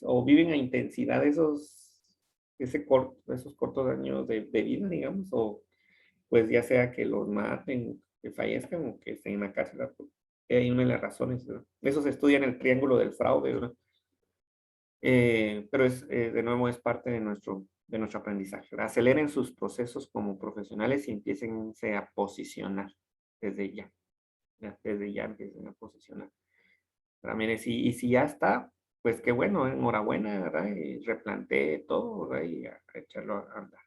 o viven a intensidad esos cortos años de vida, digamos, o pues ya sea que los maten, que fallezcan o que estén en la cárcel, ¿verdad? Hay una de las razones, ¿verdad? Eso se estudia en el triángulo del fraude, ¿verdad? Pero de nuevo es parte de nuestro aprendizaje, ¿verdad? Aceleren sus procesos como profesionales y empiecen a posicionar desde ya, ¿verdad? Desde ya empiecen a posicionar. ¿Verdad? Mire, y si ya está, pues qué bueno, enhorabuena, ¿verdad? Y replantee todo, ¿verdad? Y a echarlo a andar.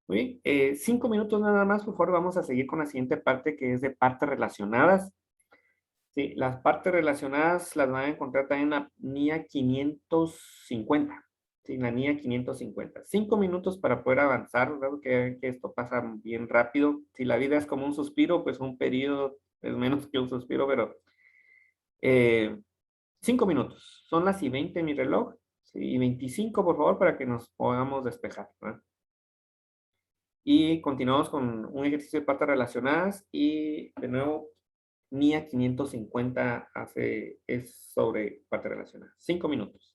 Muy bien, 5 minutos nada más, por favor, vamos a seguir con la siguiente parte que es de partes relacionadas. Sí, las partes relacionadas las van a encontrar también en la NIA 550. Sí, la NIA 550. 5 minutos para poder avanzar, ¿verdad? Que esto pasa bien rápido. Si la vida es como un suspiro, pues un periodo es menos que un suspiro, pero 5 minutos. Son las y 20 en mi reloj. Sí, y 25, por favor, para que nos podamos despejar, ¿verdad? Y continuamos con un ejercicio de partes relacionadas y de nuevo NIA 550 es sobre partes relacionadas. 5 minutos.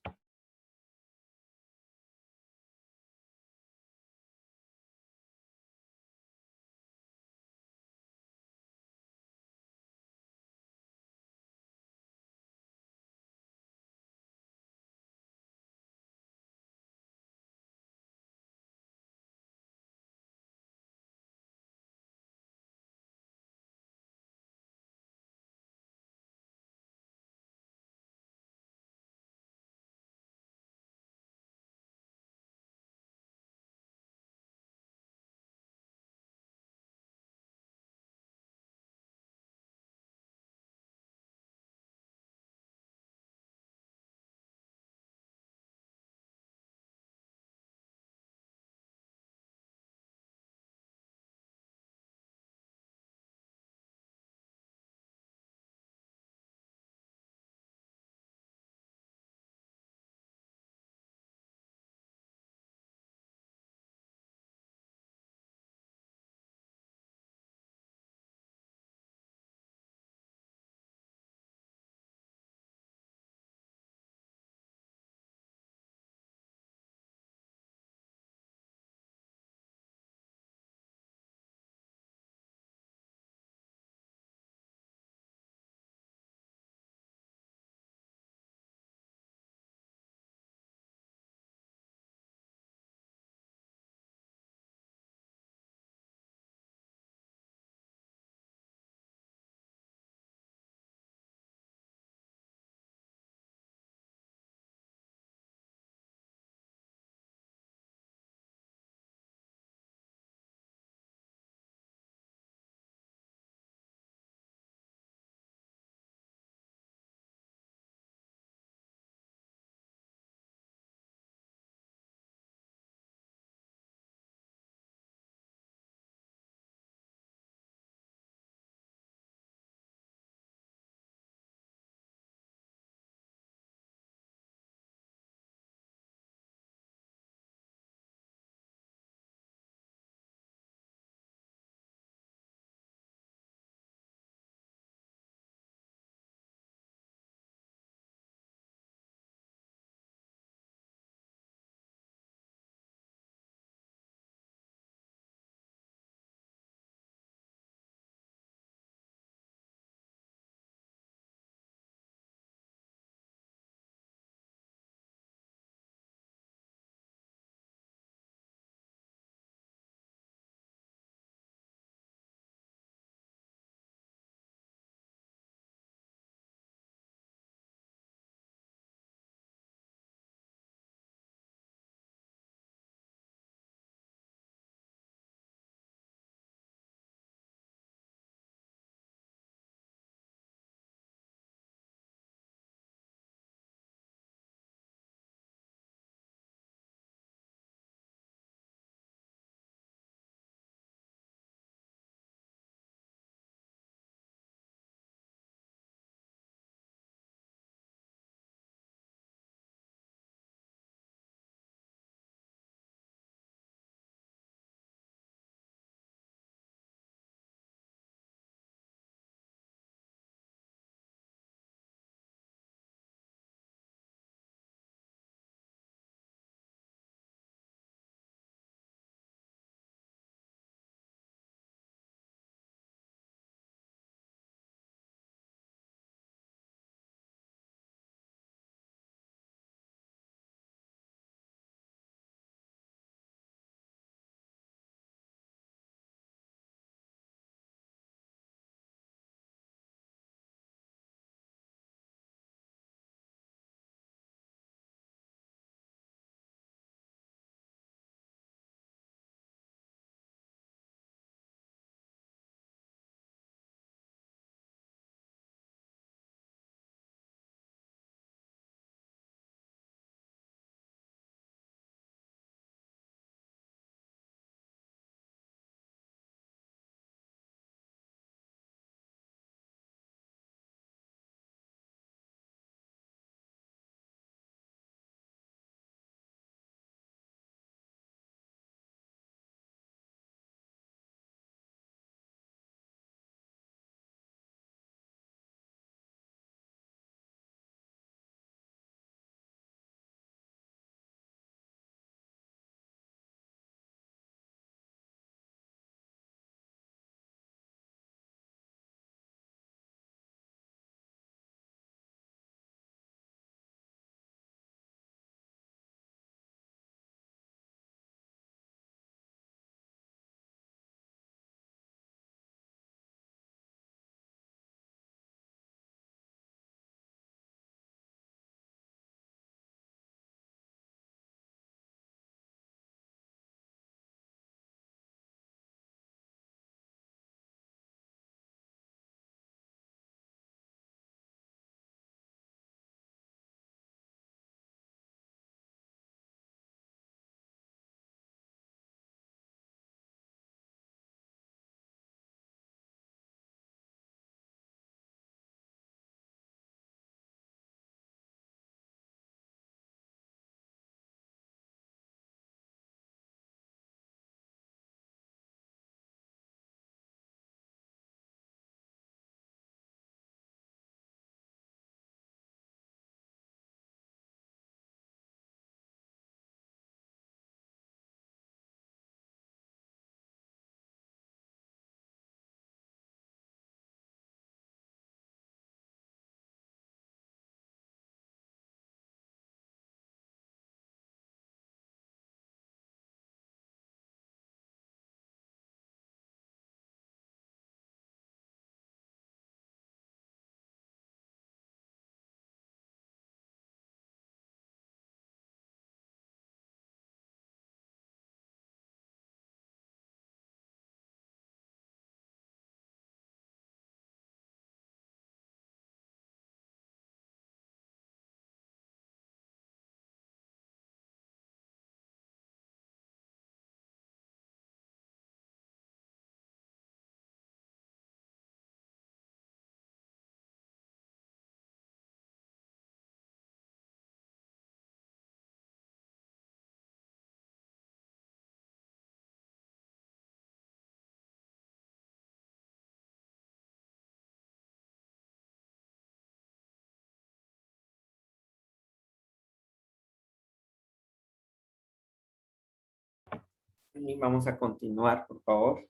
Y vamos a continuar, por favor.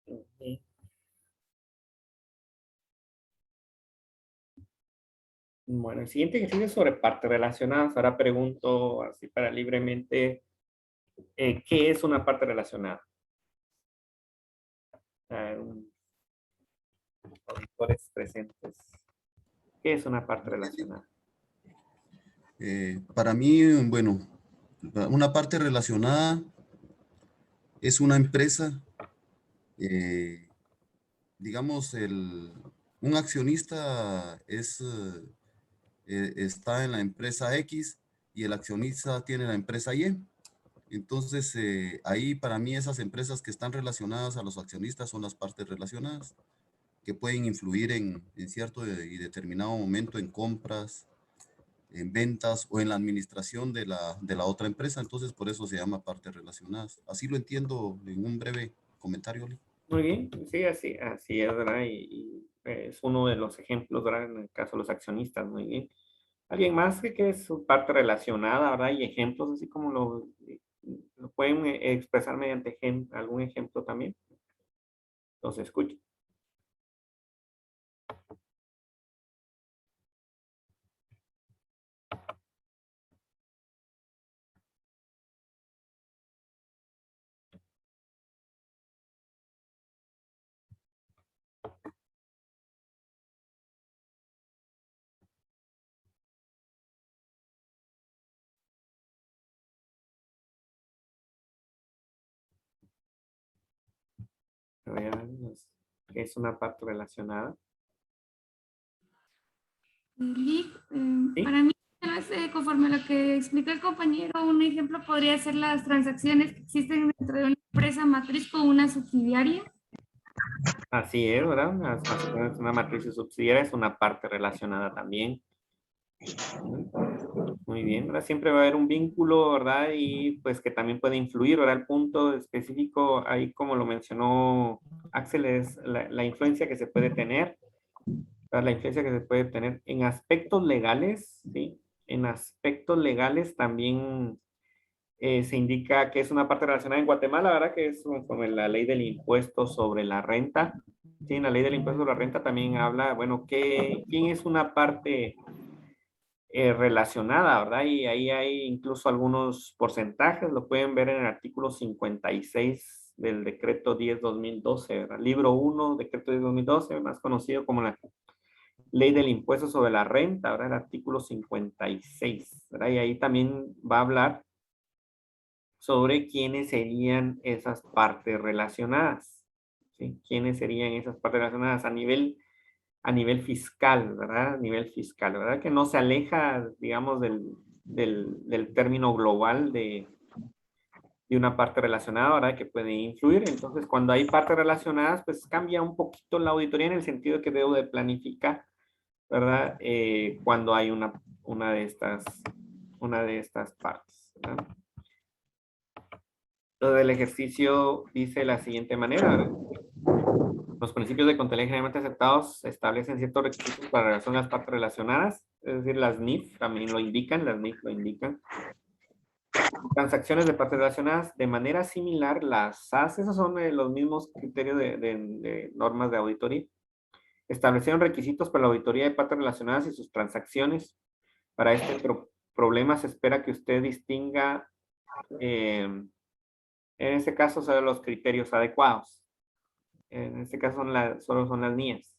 Ok. Bueno, el siguiente ejercicio es sobre partes relacionadas. Ahora pregunto así para libremente, ¿qué es una parte relacionada? Auditores presentes. ¿Qué es una parte relacionada? Para mí, bueno, una parte relacionada es una empresa, digamos, un accionista está en la empresa X y el accionista tiene la empresa Y. Entonces, ahí para mí esas empresas que están relacionadas a los accionistas son las partes relacionadas, que pueden influir en cierto y determinado momento en compras, en ventas o en la administración de la otra empresa. Entonces, por eso se llama partes relacionadas. Así lo entiendo en un breve comentario, Oli. Muy bien, sí, así es, ¿verdad? Y es uno de los ejemplos, ¿verdad? En el caso de los accionistas, muy bien. ¿Alguien más que es su parte relacionada, ¿verdad? Y ejemplos, así como lo pueden expresar mediante algún ejemplo también? Los escucho. Vean, ¿qué es una parte relacionada? Lick, ¿Sí? para mí, conforme a lo que explica el compañero, un ejemplo podría ser las transacciones que existen dentro de una empresa matriz con una subsidiaria. Así es, ¿verdad? Una matriz subsidiaria es una parte relacionada también. Muy bien, ¿verdad? Siempre va a haber un vínculo, ¿verdad? Y pues que también puede influir, ¿verdad? El punto específico ahí, como lo mencionó Axel, es la influencia que se puede tener, ¿verdad? La influencia que se puede tener en aspectos legales, ¿sí? En aspectos legales también se indica que es una parte relacionada en Guatemala, ¿verdad? Que es conforme la ley del impuesto sobre la renta. Sí, en la ley del impuesto sobre la renta también habla, bueno, ¿quién es una parte relacionada, ¿verdad? Y ahí hay incluso algunos porcentajes, lo pueden ver en el artículo 56 del decreto 10-2012, ¿verdad? Libro 1, decreto 10-2012, más conocido como la ley del impuesto sobre la renta, ¿verdad? El artículo 56, ¿verdad? Y ahí también va a hablar sobre quiénes serían esas partes relacionadas, ¿sí? ¿Quiénes serían esas partes relacionadas a nivel fiscal, ¿verdad? A nivel fiscal, ¿verdad? Que no se aleja, digamos, del término global de una parte relacionada, ¿verdad? Que puede influir. Entonces, cuando hay partes relacionadas, pues cambia un poquito la auditoría en el sentido de que debo de planificar, ¿verdad? Cuando hay una de estas partes, ¿verdad? Todo el ejercicio dice de la siguiente manera, ¿verdad? Los principios de contabilidad generalmente aceptados establecen ciertos requisitos para la relación de las partes relacionadas, es decir, las NIF también lo indican, las NIF lo indican. Transacciones de partes relacionadas de manera similar, las SAS, esos son los mismos criterios de normas de auditoría. Establecieron requisitos para la auditoría de partes relacionadas y sus transacciones. Para este problema se espera que usted distinga, en este caso, son los criterios adecuados. En este caso solo son las NIAs.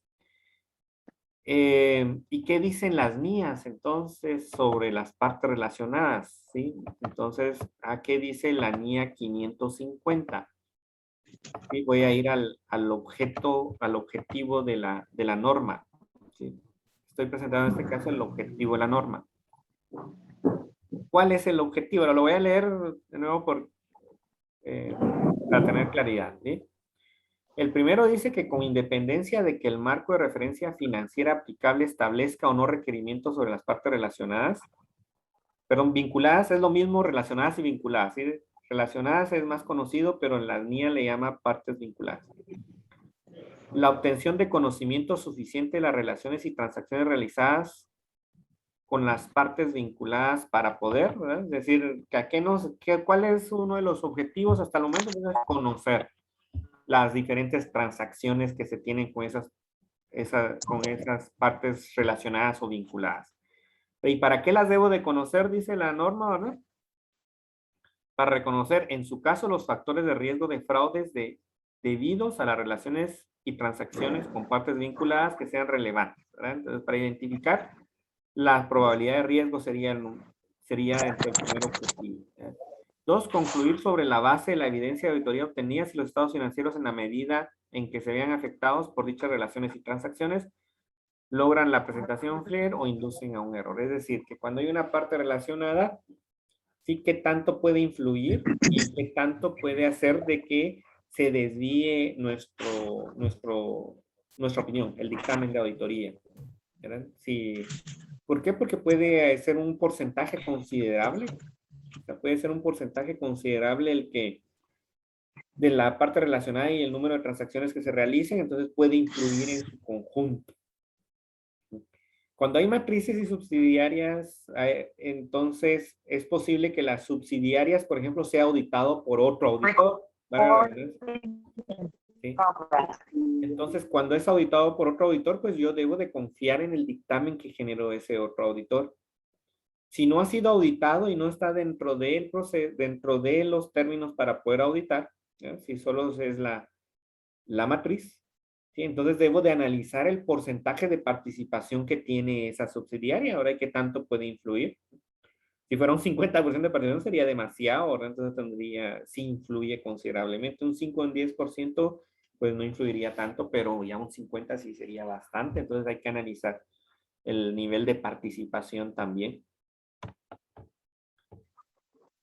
¿Y qué dicen las NIAs entonces sobre las partes relacionadas? ¿Sí? Entonces, ¿a qué dice la NIA 550? ¿Sí? Voy a ir al objetivo de la norma. ¿Sí? Estoy presentando en este caso el objetivo de la norma. ¿Cuál es el objetivo? Ahora lo voy a leer de nuevo para tener claridad. ¿Sí? El primero dice que con independencia de que el marco de referencia financiera aplicable establezca o no requerimientos sobre las partes relacionadas, perdón, vinculadas es lo mismo, relacionadas y vinculadas. ¿Sí? Relacionadas es más conocido, pero en la NIA le llama partes vinculadas. La obtención de conocimiento suficiente de las relaciones y transacciones realizadas con las partes vinculadas para poder, ¿verdad? Es decir, ¿cuál es uno de los objetivos hasta el momento? Pues, es conocer las diferentes transacciones que se tienen con con esas partes relacionadas o vinculadas. ¿Y para qué las debo de conocer? Dice la norma, ¿verdad? Para reconocer, en su caso, los factores de riesgo de fraudes debidos a las relaciones y transacciones con partes vinculadas que sean relevantes, ¿verdad? Entonces, para identificar la probabilidad de riesgo sería el primer objetivo. ¿verdad? 2, concluir sobre la base de la evidencia de auditoría obtenida si los estados financieros en la medida en que se vean afectados por dichas relaciones y transacciones logran la presentación FLIR o inducen a un error. Es decir, que cuando hay una parte relacionada, sí qué tanto puede influir y qué tanto puede hacer de que se desvíe nuestra opinión, el dictamen de auditoría. ¿verdad? Sí. ¿Por qué? Porque puede ser un porcentaje considerable. O sea, puede ser un porcentaje considerable el que de la parte relacionada y el número de transacciones que se realicen, entonces puede influir en su conjunto. Cuando hay matrices y subsidiarias, entonces es posible que las subsidiarias, por ejemplo, sea auditado por otro auditor. ¿Sí? Entonces, cuando es auditado por otro auditor, pues yo debo de confiar en el dictamen que generó ese otro auditor. Si no ha sido auditado y no está dentro del proceso, dentro de los términos para poder auditar, ¿ya? Si solo es la matriz, ¿sí? Entonces debo de analizar el porcentaje de participación que tiene esa subsidiaria, ahora qué tanto puede influir. Si fuera un 50% de participación sería demasiado, ahora entonces sí influye considerablemente. Un 5 o un 10% pues no influiría tanto, pero ya un 50% sí sería bastante, entonces hay que analizar el nivel de participación también.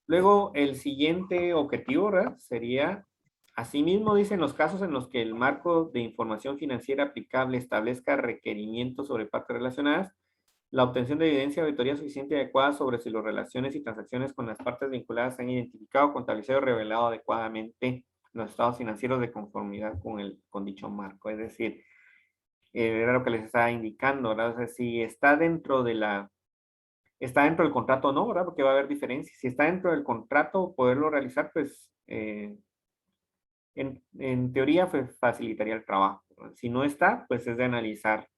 Luego, el siguiente objetivo, ¿verdad? Sería, asimismo, dicen los casos en los que el marco de información financiera aplicable establezca requerimientos sobre partes relacionadas, la obtención de evidencia de auditoría suficiente y adecuada sobre si las relaciones y transacciones con las partes vinculadas se han identificado, contabilizado y revelado adecuadamente los estados financieros de conformidad con dicho marco. Es decir, era lo que les estaba indicando, ¿verdad? O sea, si está dentro del contrato o no, ¿verdad? Porque va a haber diferencias. Si está dentro del contrato, poderlo realizar, pues, en teoría, pues, facilitaría el trabajo. ¿verdad? Si no está, pues es de analizar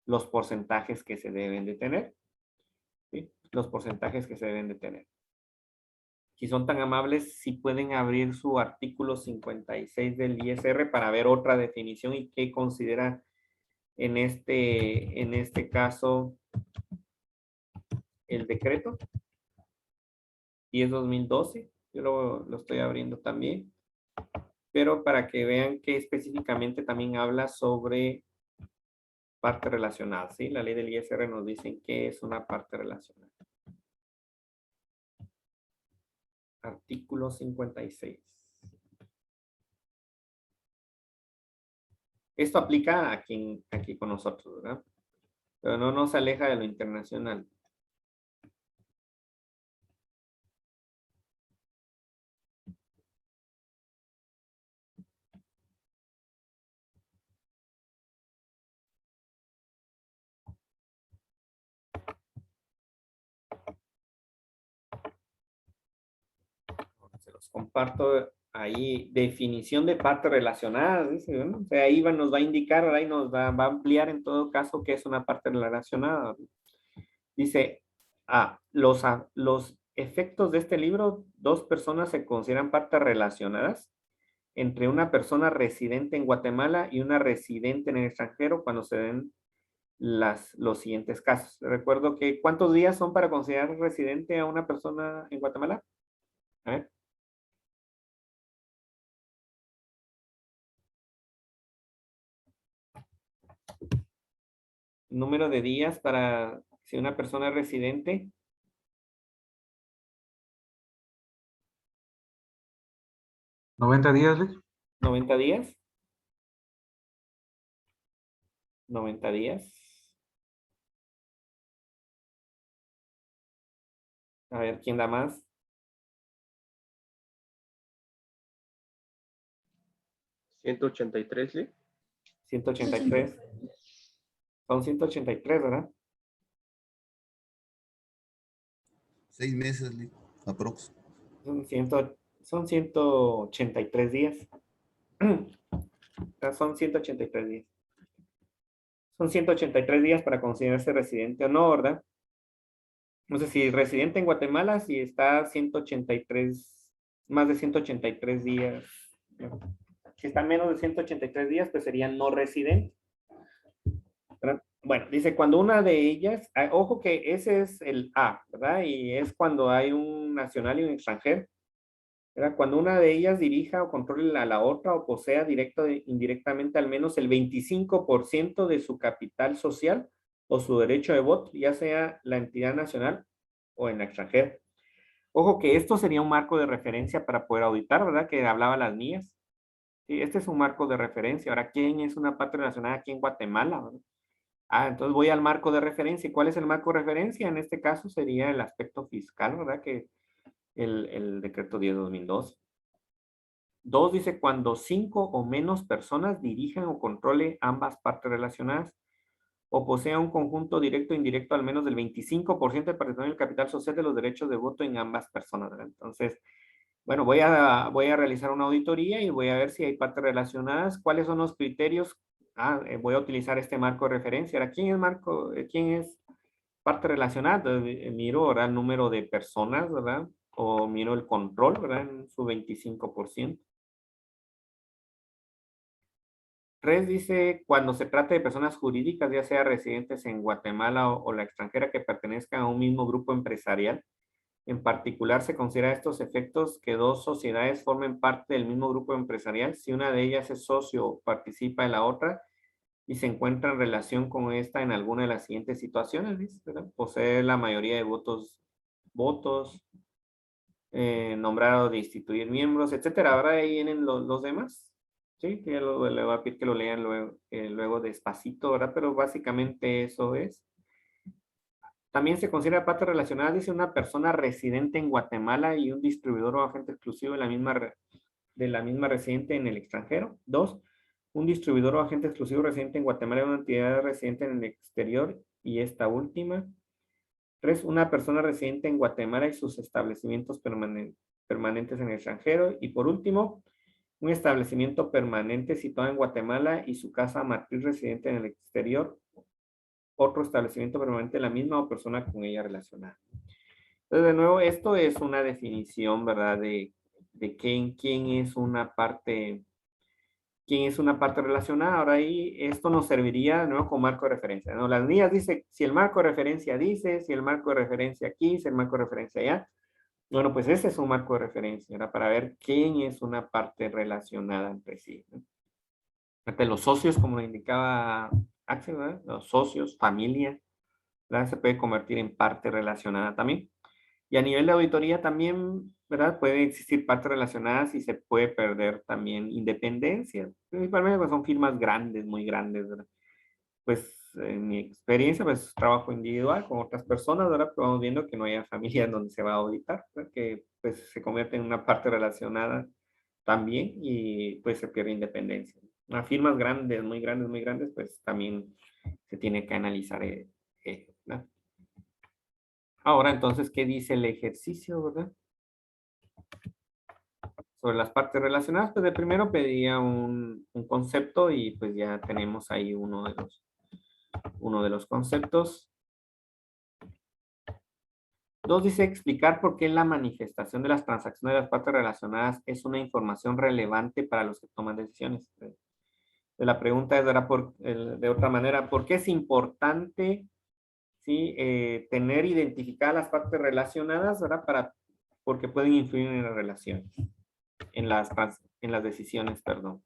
los porcentajes que se deben de tener. ¿sí? Los porcentajes que se deben de tener. Si son tan amables, sí pueden abrir su artículo 56 del ISR para ver otra definición y qué considera en este caso el decreto 10-2012. Yo lo estoy abriendo también. Pero para que vean que específicamente también habla sobre parte relacionada. ¿sí? La ley del ISR nos dice que es una parte relacionada. Artículo 56. Esto aplica aquí con nosotros, ¿verdad? Pero no nos aleja de lo internacional. Se los comparto ahí. Definición de parte relacionada. Dice, ¿no? O sea, ahí nos va a indicar, ahí nos va a ampliar en todo caso qué es una parte relacionada. Dice, los efectos de este libro, dos personas se consideran partes relacionadas entre una persona residente en Guatemala y una residente en el extranjero cuando se den los siguientes casos. Recuerdo que, ¿cuántos días son para considerar residente a una persona en Guatemala? A ver. Número de días para si una persona es residente. 90 días, Luis. 90 días. 90 días. A ver, ¿quién da más? 183, ¿sí? 183. Son 183, ¿verdad? 6 meses, aprox. Son 183 días. Son 183 días. Son 183 días para considerarse residente o no, ¿verdad? No sé si residente en Guatemala, si está 183, más de 183 días. Si está menos de 183 días, pues sería no residente. ¿Verdad? Bueno, dice cuando una de ellas, ojo que ese es el A, ¿verdad? Y es cuando hay un nacional y un extranjero. ¿Verdad? Cuando una de ellas dirija o controle a la otra o posea directo o indirectamente al menos el 25% de su capital social o su derecho de voto, ya sea la entidad nacional o en la extranjera. Ojo que esto sería un marco de referencia para poder auditar, ¿verdad? Que hablaba las mías. Sí, este es un marco de referencia. Ahora, ¿quién es una parte relacionada aquí en Guatemala? ¿Verdad? Entonces voy al marco de referencia. ¿Y cuál es el marco de referencia? En este caso sería el aspecto fiscal, ¿verdad? Que el decreto 10/2012. 2 dice cuando 5 o menos personas dirijan o controle ambas partes relacionadas o posea un conjunto directo e indirecto al menos del 25% de participación del capital social de los derechos de voto en ambas personas, ¿verdad? Entonces, bueno, voy a realizar una auditoría y voy a ver si hay partes relacionadas. ¿Cuáles son los criterios? Voy a utilizar este marco de referencia. Ahora, ¿quién es parte relacionada? Miro, ¿verdad? El número de personas, ¿verdad? O miro el control, ¿verdad? En su 25%. 3 dice, cuando se trata de personas jurídicas, ya sea residentes en Guatemala o la extranjera que pertenezcan a un mismo grupo empresarial. En particular, se considera estos efectos que dos sociedades formen parte del mismo grupo empresarial si una de ellas es socio o participa en la otra y se encuentra en relación con esta en alguna de las siguientes situaciones, dice, ¿verdad? Posee la mayoría de votos, nombrar o destituir miembros, etcétera. Ahora ahí vienen los demás. Sí, que le voy a pedir que lo lean luego despacito, ¿verdad? Pero básicamente eso es. También se considera parte relacionada, dice una persona residente en Guatemala y un distribuidor o agente exclusivo de la misma residente en el extranjero. 2, un distribuidor o agente exclusivo residente en Guatemala y una entidad residente en el exterior. Y esta última. 3, una persona residente en Guatemala y sus establecimientos permanentes en el extranjero. Y por último, un establecimiento permanente situado en Guatemala y su casa matriz residente en el exterior, otro establecimiento permanente de la misma o persona con ella relacionada. Entonces, de nuevo, esto es una definición, ¿verdad? De quién es una parte relacionada. Ahora ahí, esto nos serviría de nuevo como marco de referencia, ¿no? Las mías dice, si el marco de referencia dice, si el marco de referencia aquí, si el marco de referencia allá. Bueno, pues ese es un marco de referencia, ¿verdad? Para ver quién es una parte relacionada entre sí, ¿no? Entre los socios, como lo indicaba Axel, ¿verdad? Los socios, familia, ¿verdad? Se puede convertir en parte relacionada también. Y a nivel de auditoría también, ¿verdad? Puede existir partes relacionadas y se puede perder también independencia. Principalmente pues son firmas grandes, muy grandes, ¿verdad? Pues en mi experiencia, pues trabajo individual con otras personas, ¿verdad? Pero vamos viendo que no haya familia donde se va a auditar, ¿verdad? Que pues se convierte en una parte relacionada también y pues se pierde independencia. Las firmas grandes, muy grandes, pues también se tiene que analizar ¿verdad? Ahora entonces, ¿qué dice el ejercicio, verdad? Sobre las partes relacionadas, pues de primero pedía un concepto y pues ya tenemos ahí uno de los conceptos. 2 dice explicar por qué la manifestación de las transacciones de las partes relacionadas es una información relevante para los que toman decisiones. La pregunta es, ¿verdad? De otra manera, ¿por qué es importante, ¿sí? Tener identificadas las partes relacionadas, ¿verdad? Porque pueden influir en las relaciones, en las decisiones, perdón.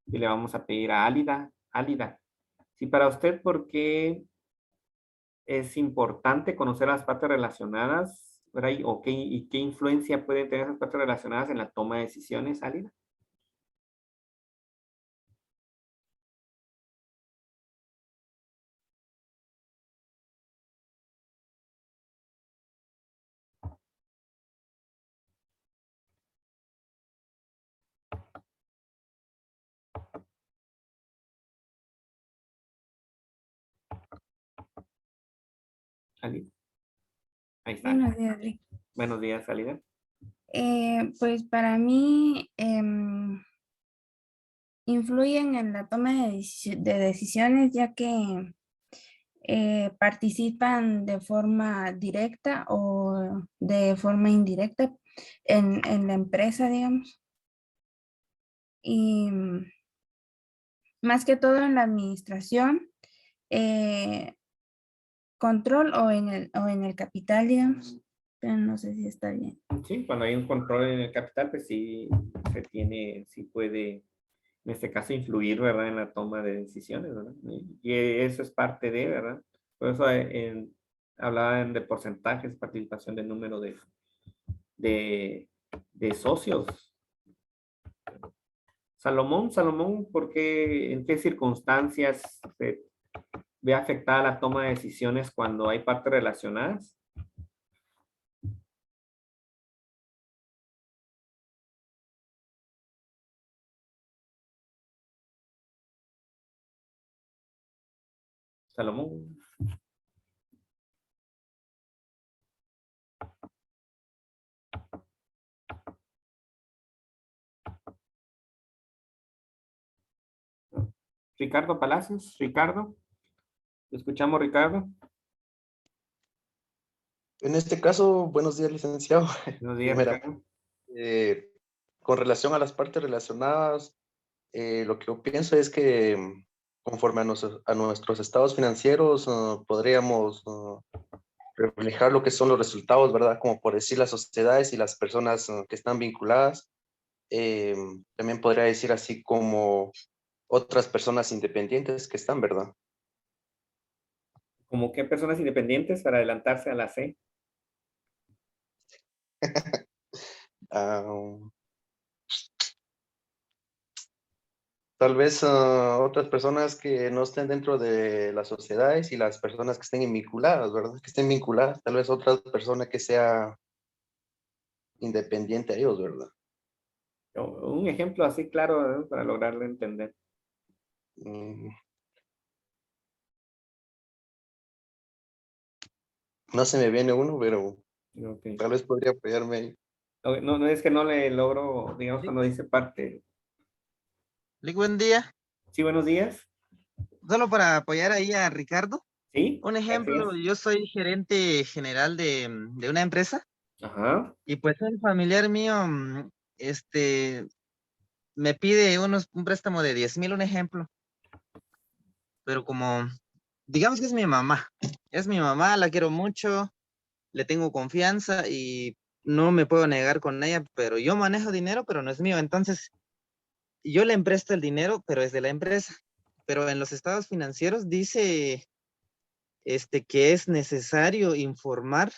Y le vamos a pedir a Álida. Álida, sí, para usted, ¿por qué es importante conocer las partes relacionadas, ¿verdad? ¿Y qué influencia pueden tener esas partes relacionadas en la toma de decisiones, Álida? Álida. Ahí está. Buenos días, Rick. Buenos días, Salida. Pues para mí influyen en la toma de decisiones, ya que participan de forma directa o de forma indirecta en la empresa, digamos. Y más que todo en la administración, control o en el capital, digamos. Pero no sé si está bien. Sí, cuando hay un control en el capital, pues sí sí puede, en este caso, influir, ¿verdad? En la toma de decisiones, ¿verdad? Y eso es parte de, ¿verdad? Por eso hablaban de porcentajes, participación del número de socios. Salomón, ¿en qué circunstancias se ve afectada la toma de decisiones cuando hay partes relacionadas? Salomón. Ricardo Palacios. Ricardo. ¿Te escuchamos, Ricardo? En este caso, buenos días, licenciado. Buenos días, Primera, Ricardo. con relación a las partes relacionadas, lo que yo pienso es que conforme a nuestros estados financieros, podríamos reflejar lo que son los resultados, ¿verdad? Como por decir las sociedades y las personas que están vinculadas. También podría decir así como otras personas independientes que están, ¿verdad? ¿Como qué personas independientes para adelantarse a la C? Tal vez otras personas que no estén dentro de las sociedades y las personas que estén vinculadas, ¿verdad? Que estén vinculadas, tal vez otra persona que sea independiente a ellos, ¿verdad? Un ejemplo así claro, ¿no? Para lograrlo entender. No se me viene uno, pero Okay. tal vez podría apoyarme ahí. No, no es que no le logro, digamos, cuando dice parte. Buen día. Sí, buenos días. Solo para apoyar ahí a Ricardo. Sí. Un ejemplo, Gracias. yo soy gerente general de una empresa. Ajá. Y pues un familiar mío, me pide un préstamo de 10,000, un ejemplo. Pero como, digamos que es mi mamá, la quiero mucho, le tengo confianza y no me puedo negar con ella, pero yo manejo dinero, pero no es mío. Entonces, yo le presto el dinero, pero es de la empresa. Pero en los estados financieros dice que es necesario informar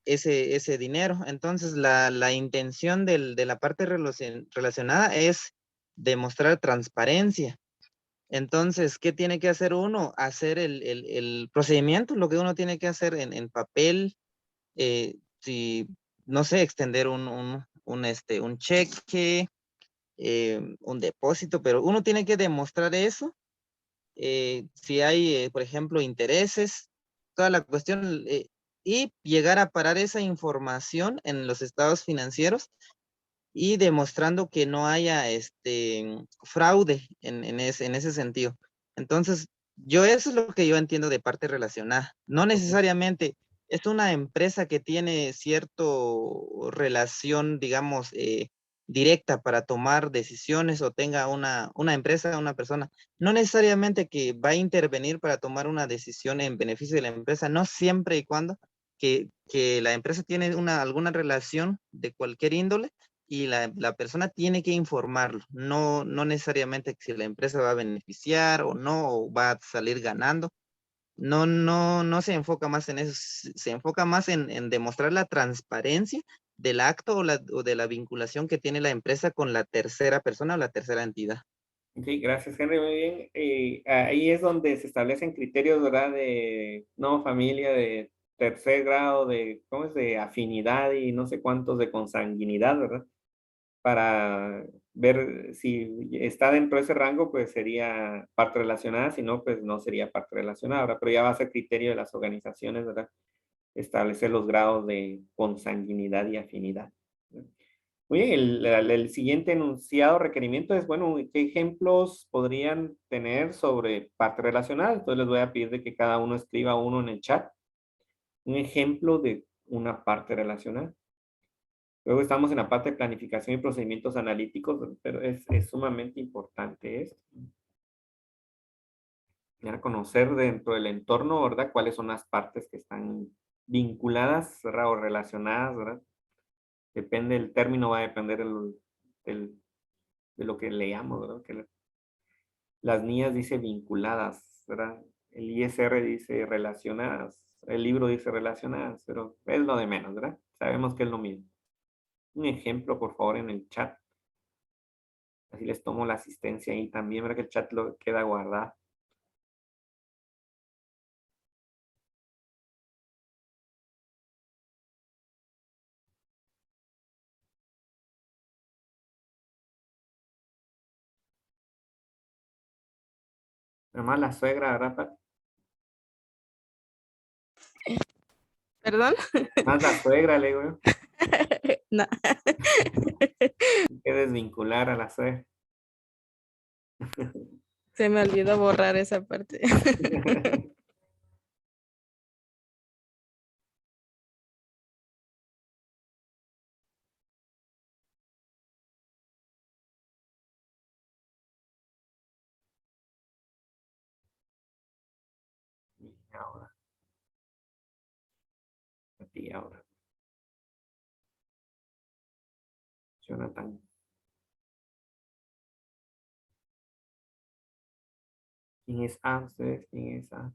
ese dinero. Entonces, la intención de la parte relacionada es demostrar transparencia. Entonces, ¿qué tiene que hacer uno? Hacer el procedimiento, lo que uno tiene que hacer en papel, si, no sé, extender un cheque, un depósito, pero uno tiene que demostrar eso. Si hay, por ejemplo, intereses, toda la cuestión, y llegar a parar esa información en los estados financieros y demostrando que no haya fraude en ese sentido. Entonces, eso es lo que yo entiendo de parte relacionada. No necesariamente es una empresa que tiene cierto relación, digamos, directa para tomar decisiones o tenga una empresa, una persona. No necesariamente que va a intervenir para tomar una decisión en beneficio de la empresa, no siempre y cuando que la empresa tiene alguna relación de cualquier índole y la persona tiene que informarlo, no necesariamente si la empresa va a beneficiar o no, o va a salir ganando. No se enfoca más en eso, se enfoca más en demostrar la transparencia del acto o de la vinculación que tiene la empresa con la tercera persona o la tercera entidad. Ok, gracias, Henry. Muy bien. Ahí es donde se establecen criterios, ¿verdad? De no familia, de tercer grado, ¿cómo es? De afinidad y no sé cuántos de consanguinidad, ¿verdad? Para ver si está dentro de ese rango, pues sería parte relacionada, si no, pues no sería parte relacionada, ¿verdad? Pero ya va a ser criterio de las organizaciones, ¿verdad? establecer los grados de consanguinidad y afinidad. Muy bien, el siguiente enunciado requerimiento es, bueno, ¿qué ejemplos podrían tener sobre parte relacional? Entonces les voy a pedir de que cada uno escriba uno en el chat. Un ejemplo de una parte relacional. Luego estamos en la parte de planificación y procedimientos analíticos, pero es sumamente importante esto. Ya conocer dentro del entorno, ¿verdad? Cuáles son las partes que están vinculadas, ¿verdad? O relacionadas, ¿verdad? Depende, el término va a depender de lo que leamos, ¿verdad? Que las niñas dice vinculadas, ¿verdad? El ISR dice relacionadas, el libro dice relacionadas, pero es lo de menos, ¿verdad? Sabemos que es lo mismo. Un ejemplo, por favor, en el chat. Así les tomo la asistencia ahí también, ¿verdad? Que el chat lo queda guardado. Además, la suegra, ¿verdad, Pat? ¿Perdón? Más la suegra, le digo yo. No. Hay que desvincular a la suegra. Se me olvidó borrar esa parte. Ahora. A ti ahora. Jonathan. ¿Quién es A? ¿Ustedes quién es A?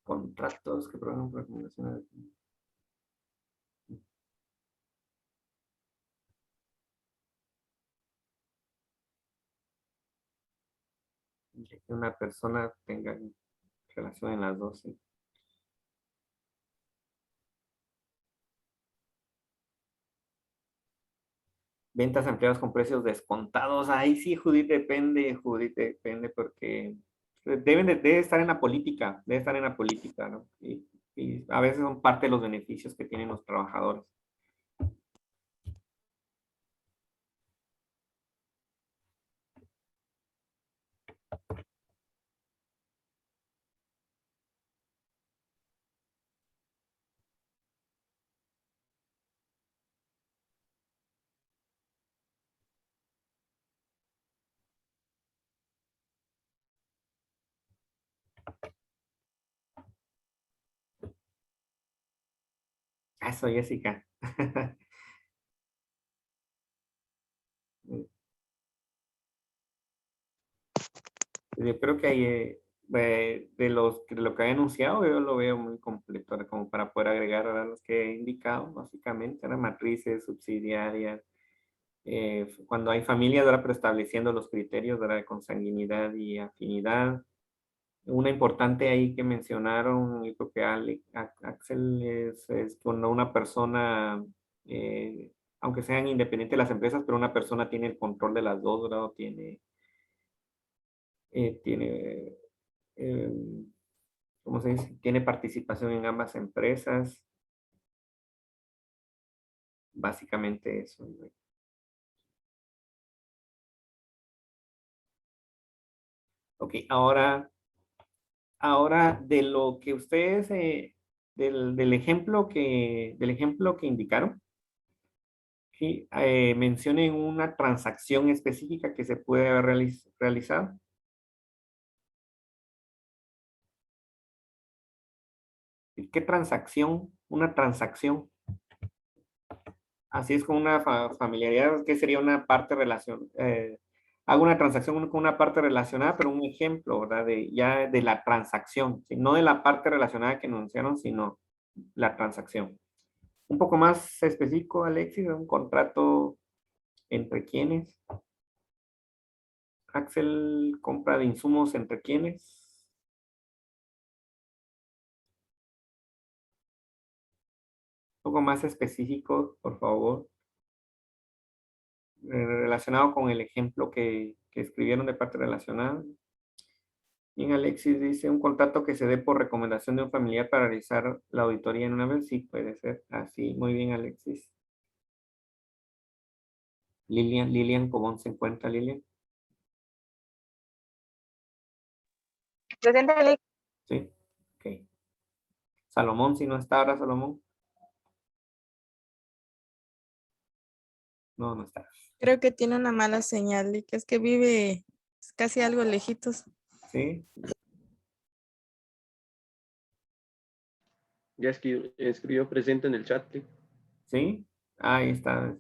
Contratos que programan recomendaciones. Que una persona tenga relación en las dos. ¿Sí? Ventas ampliadas con precios descontados. Ahí sí, Judith, depende, porque debe estar en la política, ¿no? Y a veces son parte de los beneficios que tienen los trabajadores. Eso, Jessica. Yo creo que hay, de lo que he anunciado, yo lo veo muy completo, ¿verdad? Como para poder agregar a los que he indicado, básicamente, las matrices subsidiarias, cuando hay familias, ¿verdad? Pero estableciendo los criterios, ¿verdad? De consanguinidad y afinidad. Una importante ahí que mencionaron, yo creo que Axel, es cuando una persona, aunque sean independientes las empresas, pero una persona tiene el control de las dos, ¿verdad? O tiene ¿cómo se dice? Tiene participación en ambas empresas. Básicamente eso. ¿No? Ok, ahora de lo que ustedes, del ejemplo que indicaron, ¿sí? Mencionen una transacción específica que se puede haber realizado. ¿Qué transacción una transacción. Así es con una familiaridad, que sería una parte relacionada. Hago una transacción con una parte relacionada, pero un ejemplo, ¿verdad? Ya de la transacción, ¿sí? No de la parte relacionada que enunciaron, sino la transacción. Un poco más específico, Alexis, un contrato entre quiénes. Axel, compra de insumos entre quiénes. Un poco más específico, por favor. Relacionado con el ejemplo que escribieron de parte relacionada. Bien, Alexis dice, un contrato que se dé por recomendación de un familiar para realizar la auditoría en una vez. Sí, puede ser así. Muy bien, Alexis. Lilian, ¿cómo se encuentra Lilian? Presente, Alex. Sí, ok. Salomón, si no está ahora, Salomón. No, no está. Creo que tiene una mala señal y que es que vive casi algo lejitos. Sí. Ya escribió presente en el chat. ¿Sí? Sí, ahí está.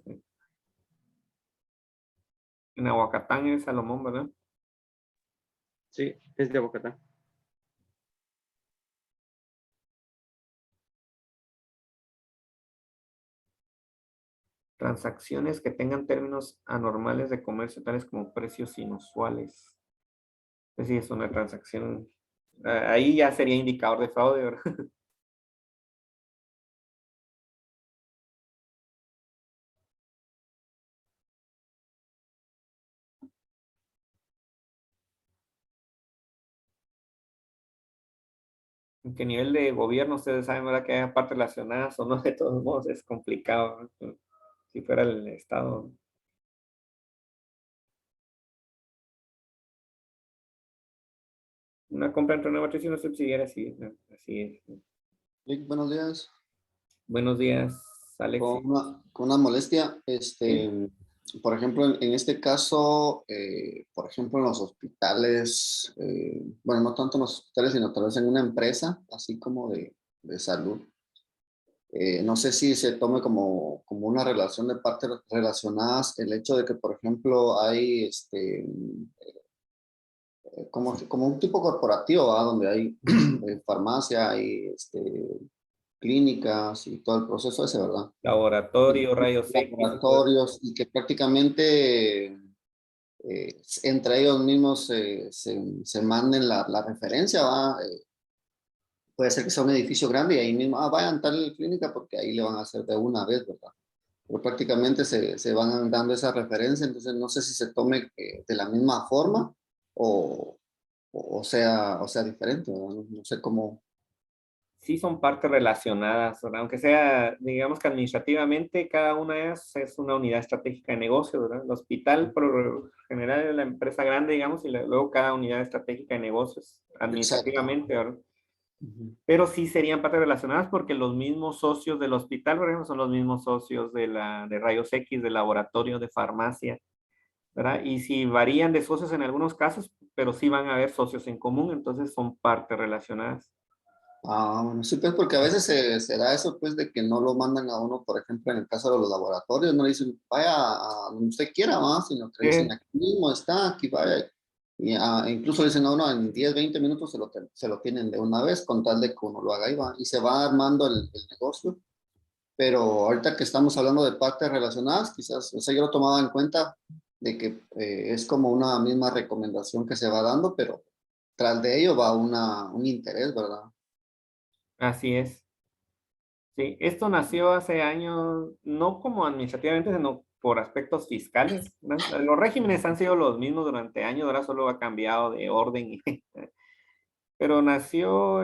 En Aguacatán es Salomón, ¿verdad? Sí, es de Bogotá. Transacciones que tengan términos anormales de comercio, tales como precios inusuales. Pues sí, es una transacción. Ahí ya sería indicador de fraude, ¿verdad? ¿En qué nivel de gobierno ustedes saben, verdad, que hay partes relacionadas o no? De todos modos, es complicado, ¿no? Si fuera el Estado. Una compra entre una matriz y una subsidiaria, sí, ¿no? Así es. Vic, buenos días. Buenos días, Alex. Con una molestia, Sí. por ejemplo, en este caso, por ejemplo, en los hospitales, bueno, no tanto en los hospitales, sino tal vez en una empresa, así como de salud. No sé si se tome como una relación de partes relacionadas el hecho de que, por ejemplo, hay como un tipo corporativo, ¿va? Donde hay farmacia, hay clínicas y todo el proceso ese, ¿verdad? Laboratorio, rayos X. Laboratorios y que prácticamente entre ellos mismos se manden la referencia, ¿va? Puede ser que sea un edificio grande y ahí mismo, vayan a tal clínica porque ahí le van a hacer de una vez, ¿verdad? Pero prácticamente se van dando esa referencia, entonces no sé si se tome de la misma forma o sea diferente, ¿verdad? No sé cómo. Sí son partes relacionadas, ¿verdad? Aunque sea, digamos que administrativamente cada una de ellas es una unidad estratégica de negocio, ¿verdad? El hospital por lo general es la empresa grande, digamos, y luego cada unidad estratégica de negocios administrativamente, ¿verdad? Pero sí serían partes relacionadas porque los mismos socios del hospital, por ejemplo, son los mismos socios de rayos X, de laboratorio, de farmacia, ¿verdad? Y si varían de socios en algunos casos, pero sí van a haber socios en común, entonces son partes relacionadas. Bueno, sí, pues porque a veces se da eso, pues, de que no lo mandan a uno, por ejemplo, en el caso de los laboratorios, no le dicen, vaya a donde usted quiera más, sino que dicen, aquí mismo está, aquí vaya. Y incluso dicen a uno, en 10, 20 minutos se lo tienen de una vez, con tal de que uno lo haga y va. Y se va armando el negocio. Pero ahorita que estamos hablando de partes relacionadas, quizás, o sea, yo lo tomaba en cuenta de que es como una misma recomendación que se va dando, pero tras de ello va un interés, ¿verdad? Así es. Sí, esto nació hace años, no como administrativamente, sino por aspectos fiscales, ¿no? Los regímenes han sido los mismos durante años, ahora solo ha cambiado de orden. Pero nació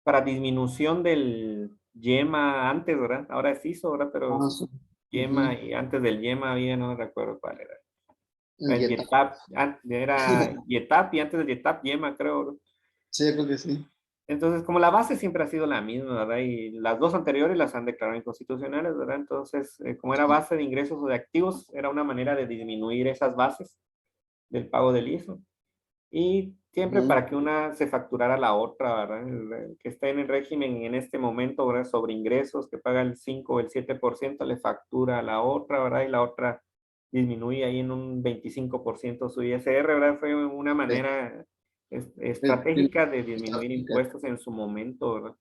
para disminución del YEMA antes, ¿verdad? Ahora es ISO, ¿verdad? Pero Sí. YEMA y antes del YEMA había, no recuerdo cuál era. El El YETAP, era YETAP y antes del YETAP YEMA, creo, ¿no? Sí, creo que sí. Entonces, como la base siempre ha sido la misma, ¿verdad? Y las dos anteriores las han declarado inconstitucionales, ¿verdad? Entonces, como era base de ingresos o de activos, era una manera de disminuir esas bases del pago del ISO. Y Siempre para que una se facturara a la otra, ¿verdad? El que está en el régimen en este momento, ¿verdad? Sobre ingresos, que paga el 5 o el 7%, le factura a la otra, ¿verdad? Y la otra disminuye ahí en un 25% su ISR, ¿verdad? Fue una manera estratégica de disminuir impuestos en su momento, ¿verdad?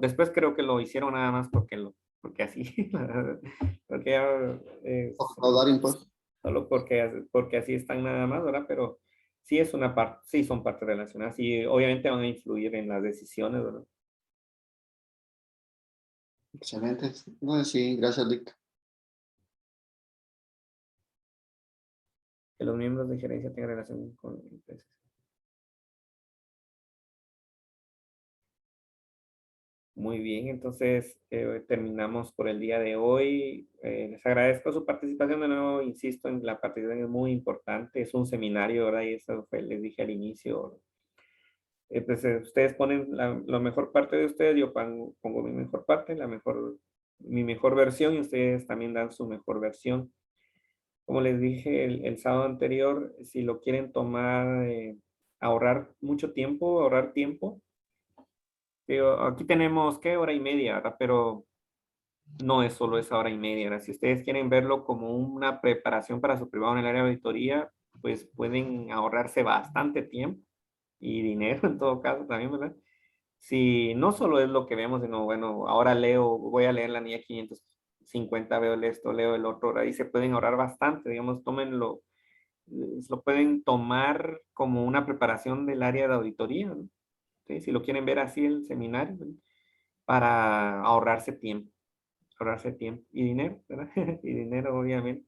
Después creo que lo hicieron nada más porque así, porque Dar impuestos. solo porque así están nada más, ¿verdad? Pero sí es una parte, sí son partes relacionadas y obviamente van a influir en las decisiones, ¿verdad? Excelente. No, sí, gracias, Lick. Que los miembros de gerencia tengan relación con empresas. Muy bien, entonces terminamos por el día de hoy. Les agradezco su participación de nuevo, insisto en la participación es muy importante, es un seminario, ¿verdad? Y eso les dije al inicio. Pues, ustedes ponen la mejor parte de ustedes, yo pongo mi mejor parte, mi mejor versión y ustedes también dan su mejor versión. Como les dije el sábado anterior, si lo quieren tomar, ahorrar mucho tiempo, ahorrar tiempo. Aquí tenemos, ¿qué? Hora y media, ¿verdad? Pero no es solo esa hora y media, ¿verdad? Si ustedes quieren verlo como una preparación para su privado en el área de auditoría, pues pueden ahorrarse bastante tiempo y dinero en todo caso también, ¿verdad? Si no solo es lo que vemos, sino bueno, ahora voy a leer la NIA 550, veo esto, leo el otro, ahí se pueden ahorrar bastante, digamos, tómenlo, lo pueden tomar como una preparación del área de auditoría, ¿no? ¿Sí? Si lo quieren ver así el seminario, ¿no? Para ahorrarse tiempo y dinero, ¿verdad? Y dinero obviamente,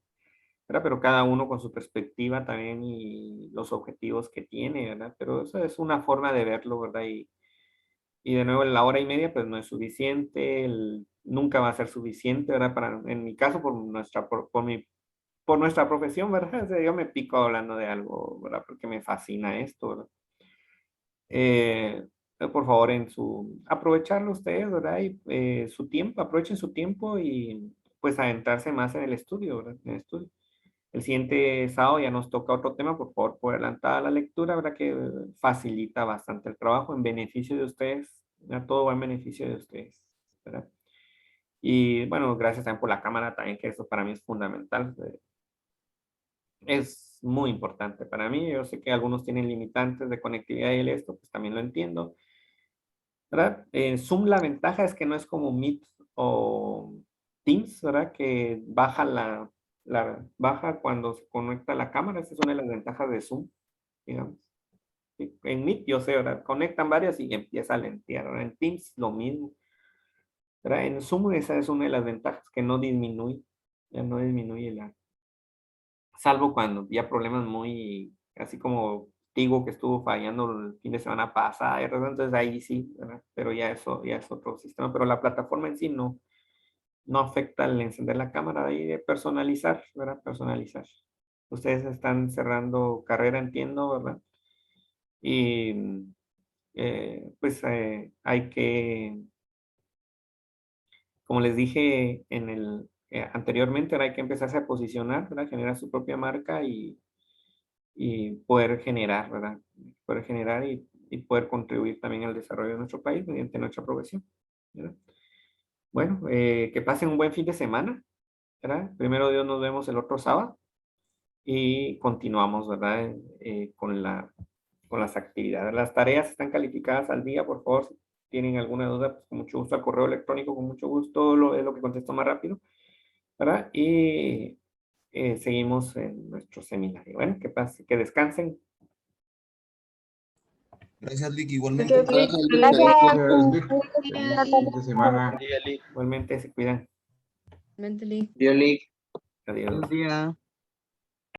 ¿verdad? Pero cada uno con su perspectiva también y los objetivos que tiene, ¿verdad? Pero eso es una forma de verlo, ¿verdad? Y de nuevo, la hora y media pues no es suficiente, nunca va a ser suficiente, ¿verdad? En mi caso, por nuestra profesión, ¿verdad? O sea, yo me pico hablando de algo, ¿verdad? Porque me fascina esto, ¿verdad? Por favor, aprovecharlo ustedes, ¿verdad? Y su tiempo, aprovechen su tiempo y pues adentrarse más en el estudio, ¿verdad? En el estudio. El siguiente sábado ya nos toca otro tema, por favor, por adelantada la lectura, ¿verdad? Que facilita bastante el trabajo en beneficio de ustedes, ¿verdad? Todo va en beneficio de ustedes, ¿verdad? Y bueno, gracias también por la cámara también, que eso para mí es fundamental. Es muy importante para mí. Yo sé que algunos tienen limitantes de conectividad y esto, pues también lo entiendo, ¿verdad? En Zoom la ventaja es que no es como Meet o Teams, ¿verdad? Que baja cuando se conecta la cámara. Esa es una de las ventajas de Zoom, digamos. En Meet, yo sé, ¿verdad? Conectan varias y empieza a lentear, ¿verdad? En Teams, lo mismo, ¿verdad? En Zoom esa es una de las ventajas que no disminuye, ya no disminuye salvo cuando había problemas muy, así como Tigo que estuvo fallando el fin de semana pasada, ¿verdad? Entonces ahí sí, ¿verdad? Pero ya es otro sistema, pero la plataforma en sí no afecta al encender la cámara ahí de personalizar, ¿verdad? Personalizar. Ustedes están cerrando carrera, entiendo, ¿verdad? Y pues hay que, como les dije anteriormente, hay que empezarse a posicionar, ¿verdad? Generar su propia marca y poder generar, ¿verdad? Poder generar y poder contribuir también al desarrollo de nuestro país mediante nuestra profesión, ¿verdad? Bueno, que pasen un buen fin de semana, ¿verdad? Primero Dios, nos vemos el otro sábado y continuamos, ¿verdad? Con las actividades. Las tareas están calificadas al día, por favor. Si tienen alguna duda, pues con mucho gusto al correo electrónico, con mucho gusto, es lo que contesto más rápido, ¿verdad? Y seguimos en nuestro seminario. Bueno, que descansen. Gracias, Lick. Igualmente. Gracias, Lick. Feliz fin de semana. Igualmente se cuidan. Mentally. Adiós. Buen día.